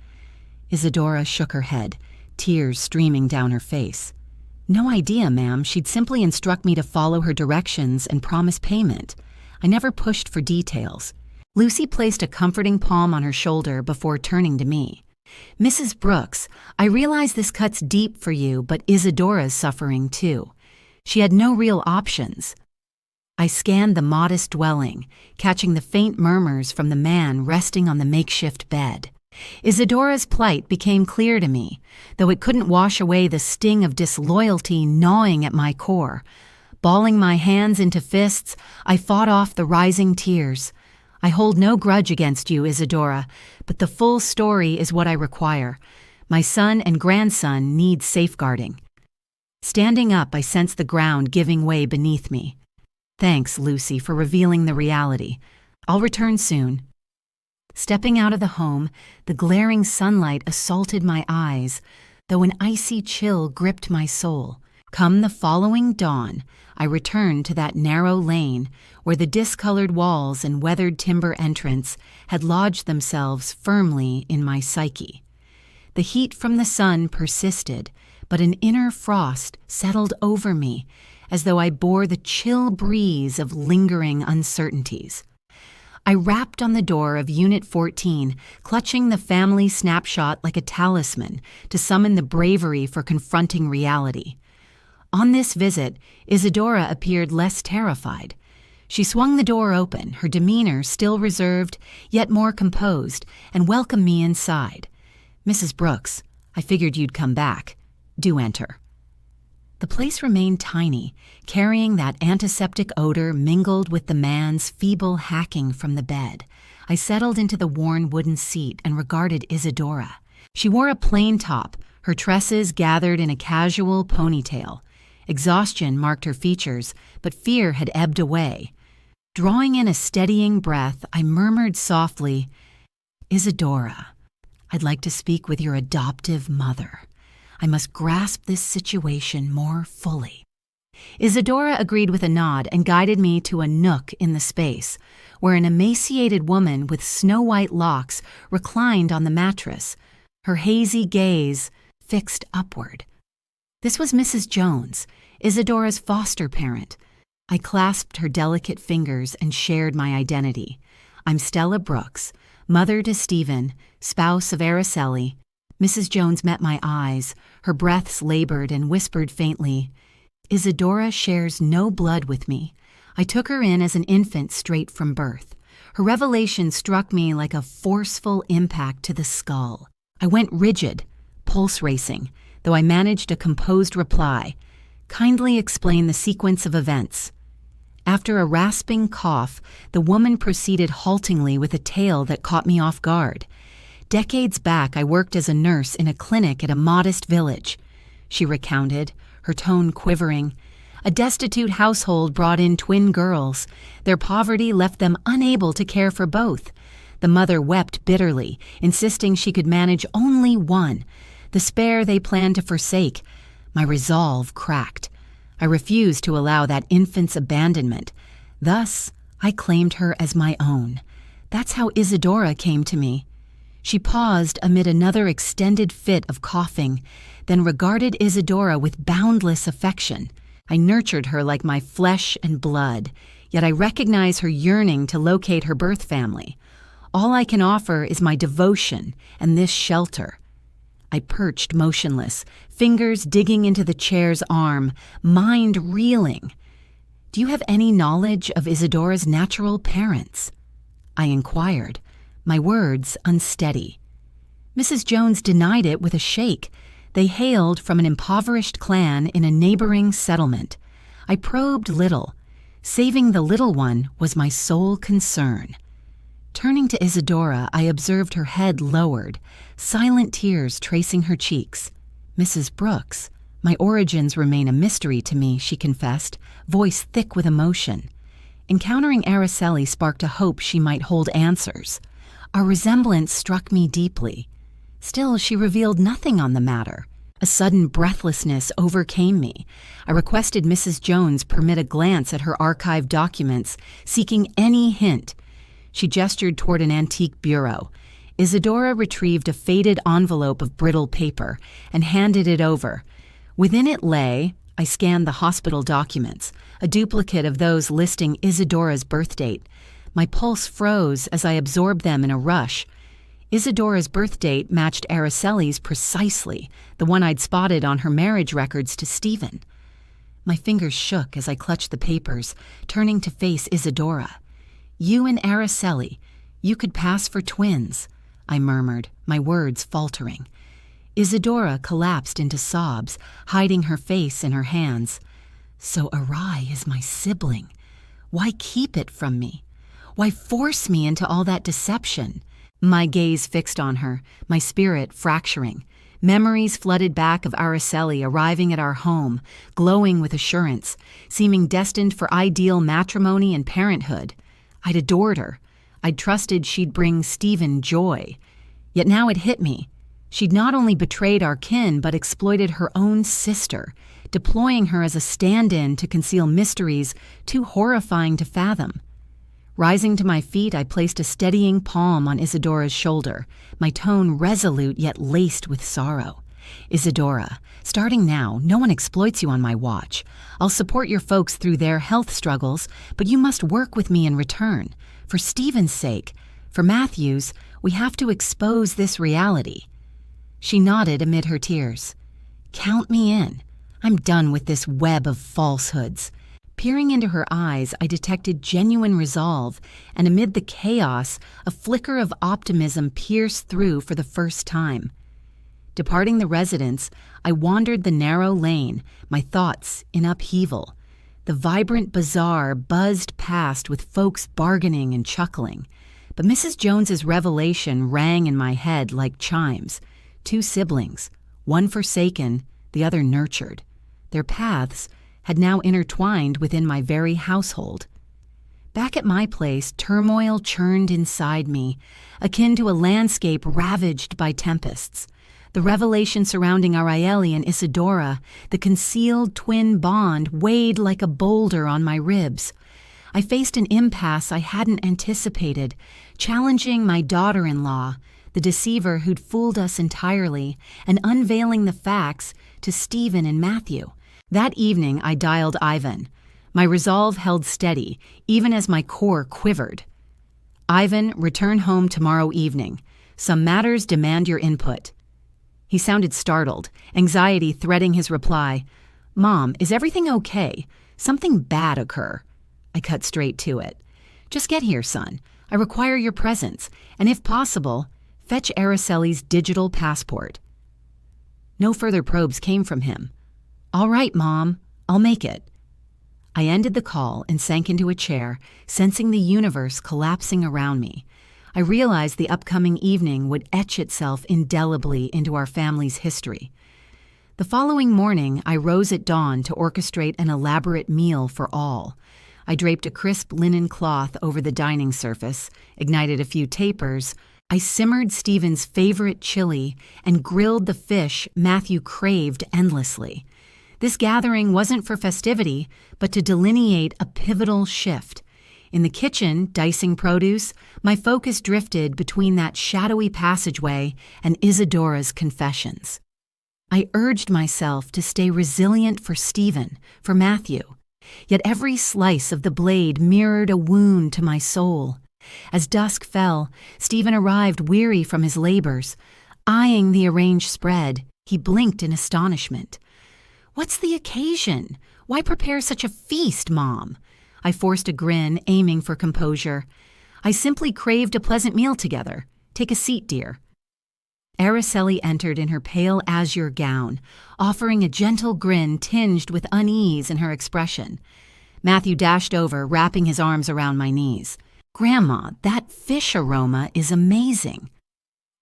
Isadora shook her head, tears streaming down her face. No idea, ma'am. She'd simply instruct me to follow her directions and promise payment. I never pushed for details. Lucy placed a comforting palm on her shoulder before turning to me. Mrs. Brooks, I realize this cuts deep for you, but Isadora's suffering too. She had no real options. I scanned the modest dwelling, catching the faint murmurs from the man resting on the makeshift bed. Isadora's plight became clear to me, though it couldn't wash away the sting of disloyalty gnawing at my core. Balling my hands into fists, I fought off the rising tears. I hold no grudge against you, Isadora, but the full story is what I require. My son and grandson need safeguarding. Standing up, I sensed the ground giving way beneath me. Thanks, Lucy, for revealing the reality. I'll return soon. Stepping out of the home, the glaring sunlight assaulted my eyes, though an icy chill gripped my soul. Come the following dawn, I returned to that narrow lane where the discolored walls and weathered timber entrance had lodged themselves firmly in my psyche. The heat from the sun persisted, but an inner frost settled over me as though I bore the chill breeze of lingering uncertainties. I rapped on the door of Unit 14, clutching the family snapshot like a talisman to summon the bravery for confronting reality. On this visit, Isadora appeared less terrified. She swung the door open, her demeanor still reserved, yet more composed, and welcomed me inside. Mrs. Brooks, I figured you'd come back. Do enter. The place remained tiny, carrying that antiseptic odor mingled with the man's feeble hacking from the bed. I settled into the worn wooden seat and regarded Isadora. She wore a plain top, her tresses gathered in a casual ponytail. Exhaustion marked her features, but fear had ebbed away. Drawing in a steadying breath, I murmured softly, Isadora, I'd like to speak with your adoptive mother. I must grasp this situation more fully. Isadora agreed with a nod and guided me to a nook in the space, where an emaciated woman with snow-white locks reclined on the mattress, her hazy gaze fixed upward. This was Mrs. Jones, Isadora's foster parent. I clasped her delicate fingers and shared my identity. I'm Stella Brooks, mother to Stephen, spouse of Araceli. Mrs. Jones met my eyes, her breaths labored and whispered faintly, Isadora shares no blood with me. I took her in as an infant straight from birth. Her revelation struck me like a forceful impact to the skull. I went rigid, pulse racing, though I managed a composed reply. Kindly explain the sequence of events." After a rasping cough, the woman proceeded haltingly with a tale that caught me off guard. "Decades back, I worked as a nurse in a clinic at a modest village," she recounted, her tone quivering. "A destitute household brought in twin girls. Their poverty left them unable to care for both. The mother wept bitterly, insisting she could manage only one. The spare they planned to forsake. My resolve cracked. I refused to allow that infant's abandonment. Thus, I claimed her as my own. That's how Isadora came to me." She paused amid another extended fit of coughing, then regarded Isadora with boundless affection. I nurtured her like my flesh and blood, yet I recognize her yearning to locate her birth family. All I can offer is my devotion and this shelter. I perched motionless, fingers digging into the chair's arm, mind reeling. "Do you have any knowledge of Isadora's natural parents?" I inquired, my words unsteady. Mrs. Jones denied it with a shake. They hailed from an impoverished clan in a neighboring settlement. I probed little. Saving the little one was my sole concern. Turning to Isadora, I observed her head lowered, silent tears tracing her cheeks. "Mrs. Brooks, my origins remain a mystery to me," she confessed, voice thick with emotion. Encountering Araceli sparked a hope she might hold answers. Our resemblance struck me deeply. Still, she revealed nothing on the matter. A sudden breathlessness overcame me. I requested Mrs. Jones permit a glance at her archived documents, seeking any hint. She gestured toward an antique bureau. Isadora retrieved a faded envelope of brittle paper and handed it over. Within it lay, I scanned the hospital documents, a duplicate of those listing Isadora's birth date. My pulse froze as I absorbed them in a rush. Isadora's birth date matched Araceli's precisely, the one I'd spotted on her marriage records to Stephen. My fingers shook as I clutched the papers, turning to face Isadora. "You and Araceli, you could pass for twins," I murmured, my words faltering. Isadora collapsed into sobs, hiding her face in her hands. "So Arai is my sibling. Why keep it from me? Why force me into all that deception?" My gaze fixed on her, my spirit fracturing. Memories flooded back of Araceli arriving at our home, glowing with assurance, seeming destined for ideal matrimony and parenthood. I'd adored her. I'd trusted she'd bring Stephen joy. Yet now it hit me. She'd not only betrayed our kin, but exploited her own sister, deploying her as a stand-in to conceal mysteries too horrifying to fathom. Rising to my feet, I placed a steadying palm on Isadora's shoulder, my tone resolute yet laced with sorrow. "Isadora, starting now, no one exploits you on my watch. I'll support your folks through their health struggles, but you must work with me in return. For Stephen's sake, for Matthew's, we have to expose this reality." She nodded amid her tears. "Count me in. I'm done with this web of falsehoods." Peering into her eyes, I detected genuine resolve, and amid the chaos, a flicker of optimism pierced through for the first time. Departing the residence, I wandered the narrow lane, my thoughts in upheaval. The vibrant bazaar buzzed past with folks bargaining and chuckling. But Mrs. Jones's revelation rang in my head like chimes. 2 siblings, one forsaken, the other nurtured. Their paths had now intertwined within my very household. Back at my place, turmoil churned inside me, akin to a landscape ravaged by tempests. The revelation surrounding Araeli and Isadora, the concealed twin bond, weighed like a boulder on my ribs. I faced an impasse I hadn't anticipated, challenging my daughter-in-law, the deceiver who'd fooled us entirely, and unveiling the facts to Stephen and Matthew. That evening, I dialed Ivan. My resolve held steady, even as my core quivered. "Ivan, return home tomorrow evening. Some matters demand your input." He sounded startled, anxiety threading his reply. "Mom, is everything okay? Something bad occur." I cut straight to it. "Just get here, son. I require your presence, and if possible, fetch Araceli's digital passport." No further probes came from him. "All right, Mom," I'll make it." I ended the call and sank into a chair, sensing the universe collapsing around me. I realized the upcoming evening would etch itself indelibly into our family's history. The following morning, I rose at dawn to orchestrate an elaborate meal for all. I draped a crisp linen cloth over the dining surface, ignited a few tapers. I simmered Stephen's favorite chili and grilled the fish Matthew craved endlessly. This gathering wasn't for festivity, but to delineate a pivotal shift. In the kitchen, dicing produce, my focus drifted between that shadowy passageway and Isadora's confessions. I urged myself to stay resilient for Stephen, for Matthew. Yet every slice of the blade mirrored a wound to my soul. As dusk fell, Stephen arrived weary from his labors. Eyeing the arranged spread, he blinked in astonishment. "What's the occasion? Why prepare such a feast, Mom?" I forced a grin, aiming for composure. "I simply craved a pleasant meal together. Take a seat, dear." Araceli entered in her pale azure gown, offering a gentle grin tinged with unease in her expression. Matthew dashed over, wrapping his arms around my knees. "Grandma, that fish aroma is amazing."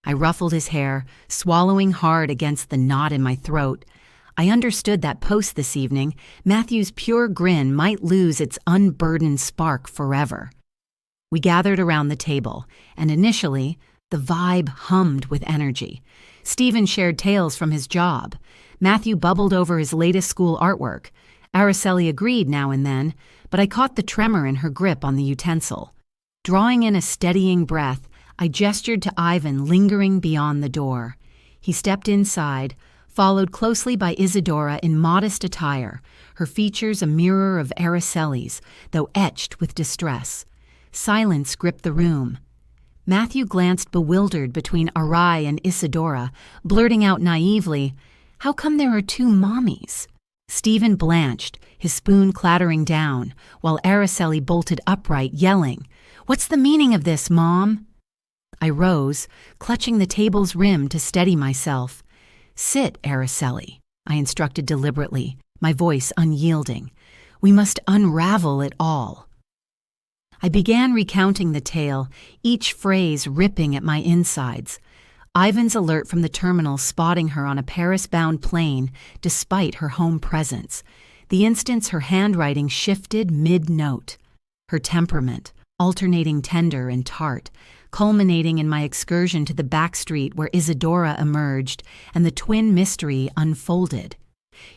I ruffled his hair, swallowing hard against the knot in my throat. I understood that post this evening, Matthew's pure grin might lose its unburdened spark forever. We gathered around the table, and initially, the vibe hummed with energy. Stephen shared tales from his job. Matthew bubbled over his latest school artwork. Araceli agreed now and then, but I caught the tremor in her grip on the utensil. Drawing in a steadying breath, I gestured to Ivan lingering beyond the door. He stepped inside, followed closely by Isadora in modest attire, her features a mirror of Araceli's, though etched with distress. Silence gripped the room. Matthew glanced bewildered between Arai and Isadora, blurting out naively, "How come there are two mommies?" Stephen blanched, his spoon clattering down, while Araceli bolted upright, yelling, "What's the meaning of this, Mom?" I rose, clutching the table's rim to steady myself. "Sit, Araceli," I instructed deliberately, my voice unyielding. "We must unravel it all." I began recounting the tale, each phrase ripping at my insides. Ivan's alert from the terminal spotting her on a Paris-bound plane despite her home presence. The instance her handwriting shifted mid-note. Her temperament, alternating tender and tart, culminating in my excursion to the back street where Isadora emerged and the twin mystery unfolded.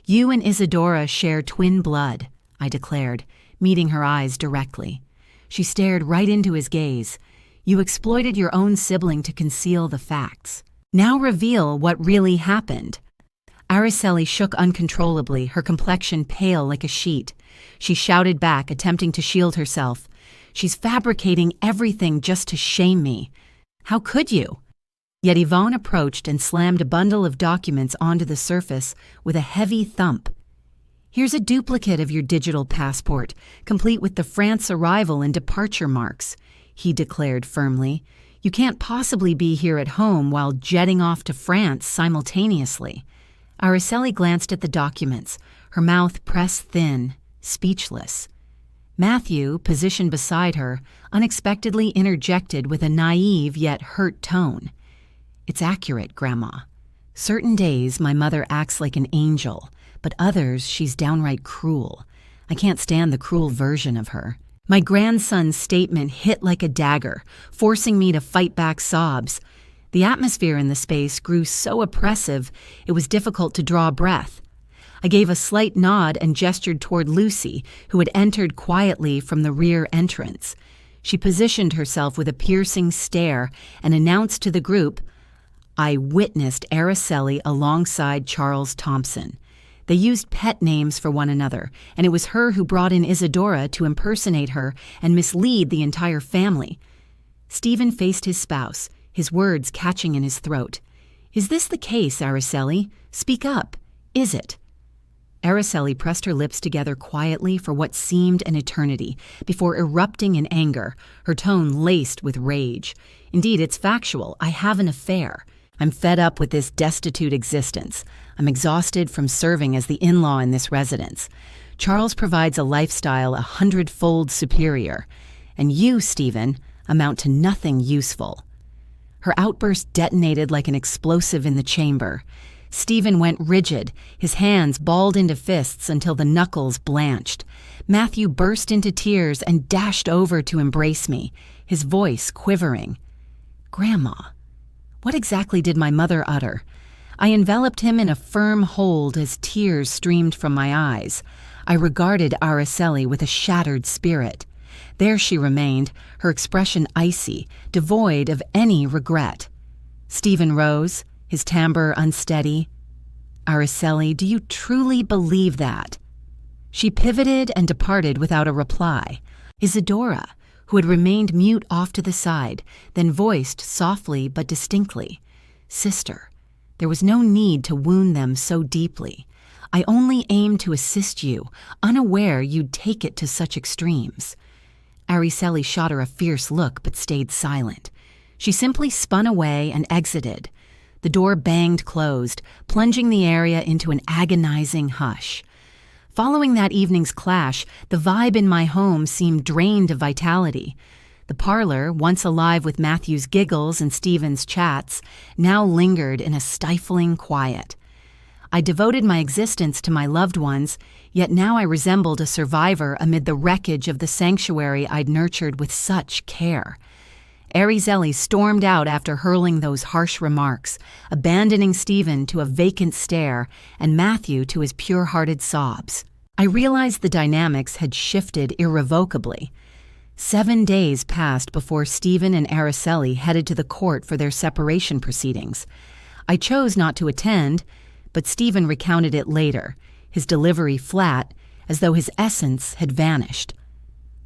"You and Isadora share twin blood," I declared, meeting her eyes directly. She stared right into his gaze. "You exploited your own sibling to conceal the facts. Now reveal what really happened." Araceli shook uncontrollably, her complexion pale like a sheet. She shouted back, attempting to shield herself. "She's fabricating everything just to shame me. How could you?" Yet Yvonne approached and slammed a bundle of documents onto the surface with a heavy thump. "Here's a duplicate of your digital passport, complete with the France arrival and departure marks," he declared firmly. "You can't possibly be here at home while jetting off to France simultaneously." Araceli glanced at the documents, her mouth pressed thin, speechless. Matthew, positioned beside her, unexpectedly interjected with a naive yet hurt tone. "It's accurate, Grandma. Certain days my mother acts like an angel, but others she's downright cruel. I can't stand the cruel version of her." My grandson's statement hit like a dagger, forcing me to fight back sobs. The atmosphere in the space grew so oppressive it was difficult to draw breath. I gave a slight nod and gestured toward Lucy, who had entered quietly from the rear entrance. She positioned herself with a piercing stare and announced to the group, "I witnessed Araceli alongside Charles Thompson. They used pet names for one another, and it was her who brought in Isadora to impersonate her and mislead the entire family." Stephen faced his spouse, his words catching in his throat. "Is this the case, Araceli? Speak up. Is it?" Araceli pressed her lips together quietly for what seemed an eternity, before erupting in anger, her tone laced with rage. "Indeed, it's factual. I have an affair. I'm fed up with this destitute existence. I'm exhausted from serving as the in-law in this residence. Charles provides a lifestyle 100-fold superior, and you, Stephen, amount to nothing useful." Her outburst detonated like an explosive in the chamber. Stephen went rigid, his hands balled into fists until the knuckles blanched. Matthew burst into tears and dashed over to embrace me, his voice quivering. "Grandma." What exactly did my mother utter? I enveloped him in a firm hold as tears streamed from my eyes. I regarded Araceli with a shattered spirit. There she remained, her expression icy, devoid of any regret. Stephen rose, his timbre unsteady. "Araceli, do you truly believe that?" She pivoted and departed without a reply. Isadora, who had remained mute off to the side, then voiced softly but distinctly, "Sister, there was no need to wound them so deeply. I only aimed to assist you, unaware you'd take it to such extremes." Araceli shot her a fierce look but stayed silent. She simply spun away and exited. The door banged closed, plunging the area into an agonizing hush. Following that evening's clash, the vibe in my home seemed drained of vitality. The parlor, once alive with Matthew's giggles and Stephen's chats, now lingered in a stifling quiet. I devoted my existence to my loved ones, yet now I resembled a survivor amid the wreckage of the sanctuary I'd nurtured with such care. Araceli stormed out after hurling those harsh remarks, abandoning Stephen to a vacant stare and Matthew to his pure-hearted sobs. I realized the dynamics had shifted irrevocably. 7 days passed before Stephen and Araceli headed to the court for their separation proceedings. I chose not to attend, but Stephen recounted it later, his delivery flat, as though his essence had vanished.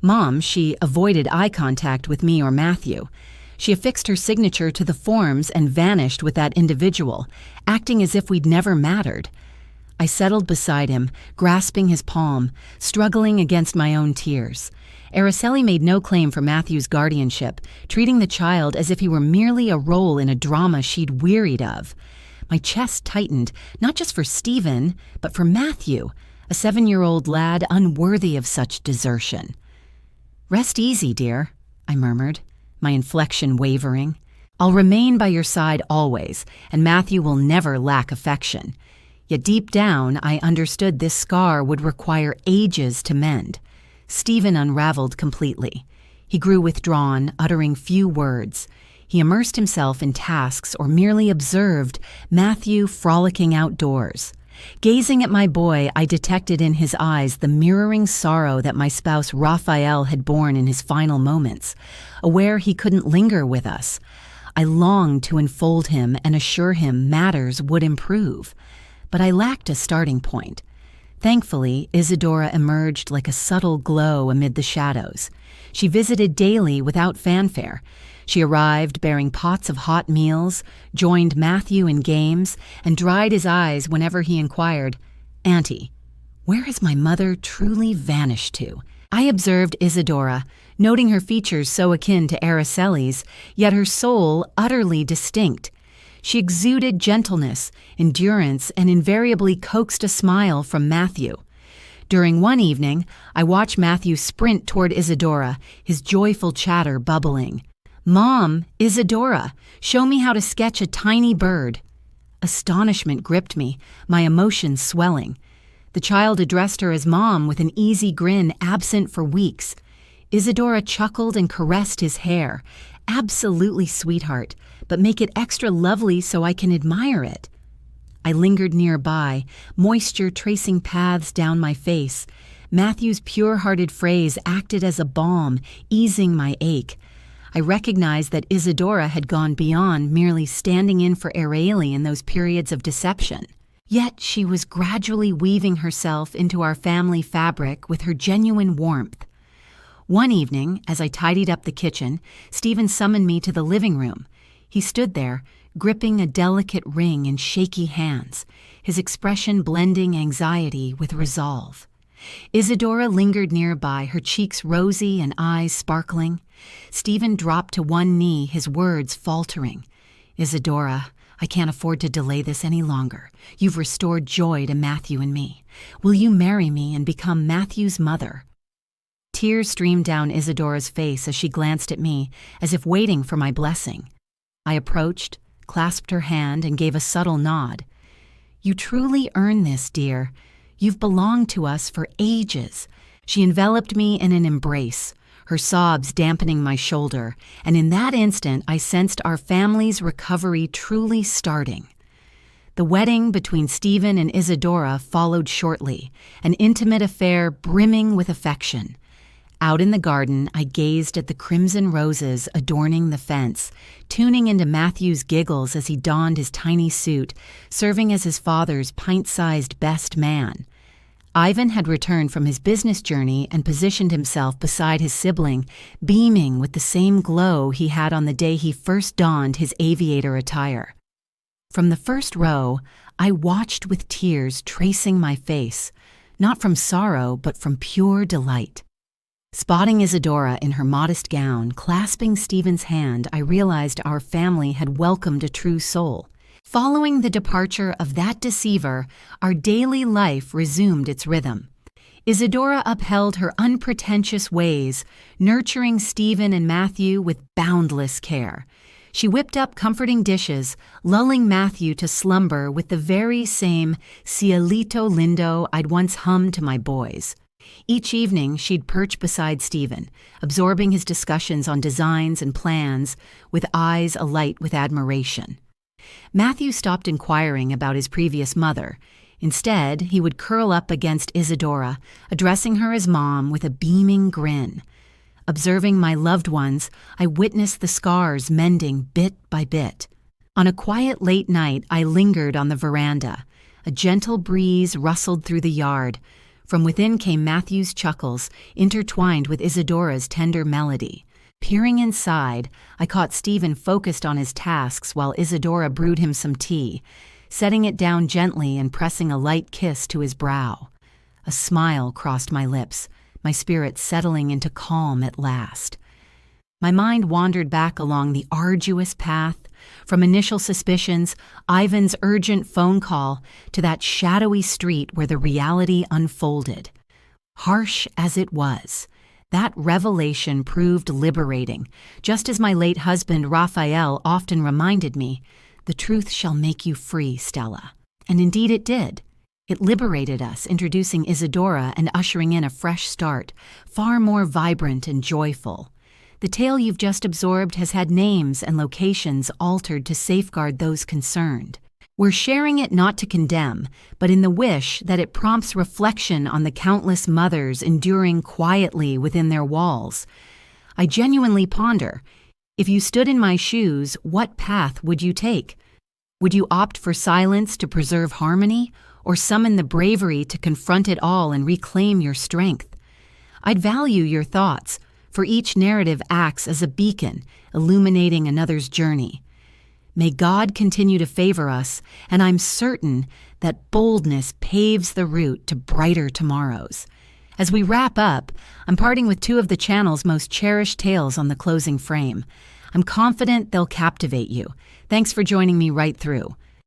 Mom, she avoided eye contact with me or Matthew. She affixed her signature to the forms and vanished with that individual, acting as if we'd never mattered. I settled beside him, grasping his palm, struggling against my own tears. Araceli made no claim for Matthew's guardianship, treating the child as if he were merely a role in a drama she'd wearied of. My chest tightened, not just for Stephen, but for Matthew, a 7-year-old lad unworthy of such desertion. "Rest easy, dear," I murmured, my inflection wavering. "I'll remain by your side always, and Matthew will never lack affection." Yet deep down, I understood this scar would require ages to mend. Stephen unraveled completely. He grew withdrawn, uttering few words. He immersed himself in tasks or merely observed Matthew frolicking outdoors. Gazing at my boy, I detected in his eyes the mirroring sorrow that my spouse Raphael had borne in his final moments, aware he couldn't linger with us. I longed to enfold him and assure him matters would improve, but I lacked a starting point. Thankfully, Isadora emerged like a subtle glow amid the shadows. She visited daily without fanfare. She arrived bearing pots of hot meals, joined Matthew in games, and dried his eyes whenever he inquired, "Auntie, where has my mother truly vanished to?" I observed Isadora, noting her features so akin to Araceli's, yet her soul utterly distinct. She exuded gentleness, endurance, and invariably coaxed a smile from Matthew. During one evening, I watched Matthew sprint toward Isadora, his joyful chatter bubbling. "Mom, Isadora, show me how to sketch a tiny bird." Astonishment gripped me, my emotions swelling. The child addressed her as Mom with an easy grin absent for weeks. Isadora chuckled and caressed his hair. "Absolutely, sweetheart, but make it extra lovely so I can admire it." I lingered nearby, moisture tracing paths down my face. Matthew's pure-hearted phrase acted as a balm, easing my ache. I recognized that Isadora had gone beyond merely standing in for Araceli in those periods of deception. Yet she was gradually weaving herself into our family fabric with her genuine warmth. One evening, as I tidied up the kitchen, Stephen summoned me to the living room. He stood there, gripping a delicate ring in shaky hands, his expression blending anxiety with resolve. Isadora lingered nearby, her cheeks rosy and eyes sparkling. Stephen dropped to one knee, his words faltering. "Isadora, I can't afford to delay this any longer. You've restored joy to Matthew and me. Will you marry me and become Matthew's mother?" Tears streamed down Isadora's face as she glanced at me, as if waiting for my blessing. I approached, clasped her hand, and gave a subtle nod. "You truly earn this, dear. You've belonged to us for ages." She enveloped me in an embrace, her sobs dampening my shoulder, and in that instant I sensed our family's recovery truly starting. The wedding between Stephen and Isadora followed shortly, an intimate affair brimming with affection. Out in the garden, I gazed at the crimson roses adorning the fence, tuning into Matthew's giggles as he donned his tiny suit, serving as his father's pint-sized best man. Ivan had returned from his business journey and positioned himself beside his sibling, beaming with the same glow he had on the day he first donned his aviator attire. From the first row, I watched with tears tracing my face, not from sorrow but from pure delight. Spotting Isadora in her modest gown, clasping Stephen's hand, I realized our family had welcomed a true soul. Following the departure of that deceiver, our daily life resumed its rhythm. Isadora upheld her unpretentious ways, nurturing Stephen and Matthew with boundless care. She whipped up comforting dishes, lulling Matthew to slumber with the very same cielito lindo I'd once hummed to my boys. Each evening, she'd perch beside Stephen, absorbing his discussions on designs and plans with eyes alight with admiration. Matthew stopped inquiring about his previous mother. Instead, he would curl up against Isadora, addressing her as Mom with a beaming grin. Observing my loved ones, I witnessed the scars mending bit by bit. On a quiet late night, I lingered on the veranda. A gentle breeze rustled through the yard. From within came Matthew's chuckles, intertwined with Isadora's tender melody. Peering inside, I caught Stephen focused on his tasks while Isadora brewed him some tea, setting it down gently and pressing a light kiss to his brow. A smile crossed my lips, my spirit settling into calm at last. My mind wandered back along the arduous path, from initial suspicions, Ivan's urgent phone call, to that shadowy street where the reality unfolded. Harsh as it was, that revelation proved liberating, just as my late husband Raphael often reminded me, "The truth shall make you free, Stella." And indeed it did. It liberated us, introducing Isadora and ushering in a fresh start, far more vibrant and joyful. The tale you've just absorbed has had names and locations altered to safeguard those concerned. We're sharing it not to condemn, but in the wish that it prompts reflection on the countless mothers enduring quietly within their walls. I genuinely ponder, if you stood in my shoes, what path would you take? Would you opt for silence to preserve harmony, or summon the bravery to confront it all and reclaim your strength? I'd value your thoughts, for each narrative acts as a beacon, illuminating another's journey. May God continue to favor us, and I'm certain that boldness paves the route to brighter tomorrows. As we wrap up, I'm parting with two of the channel's most cherished tales on the closing frame. I'm confident they'll captivate you. Thanks for joining me right through.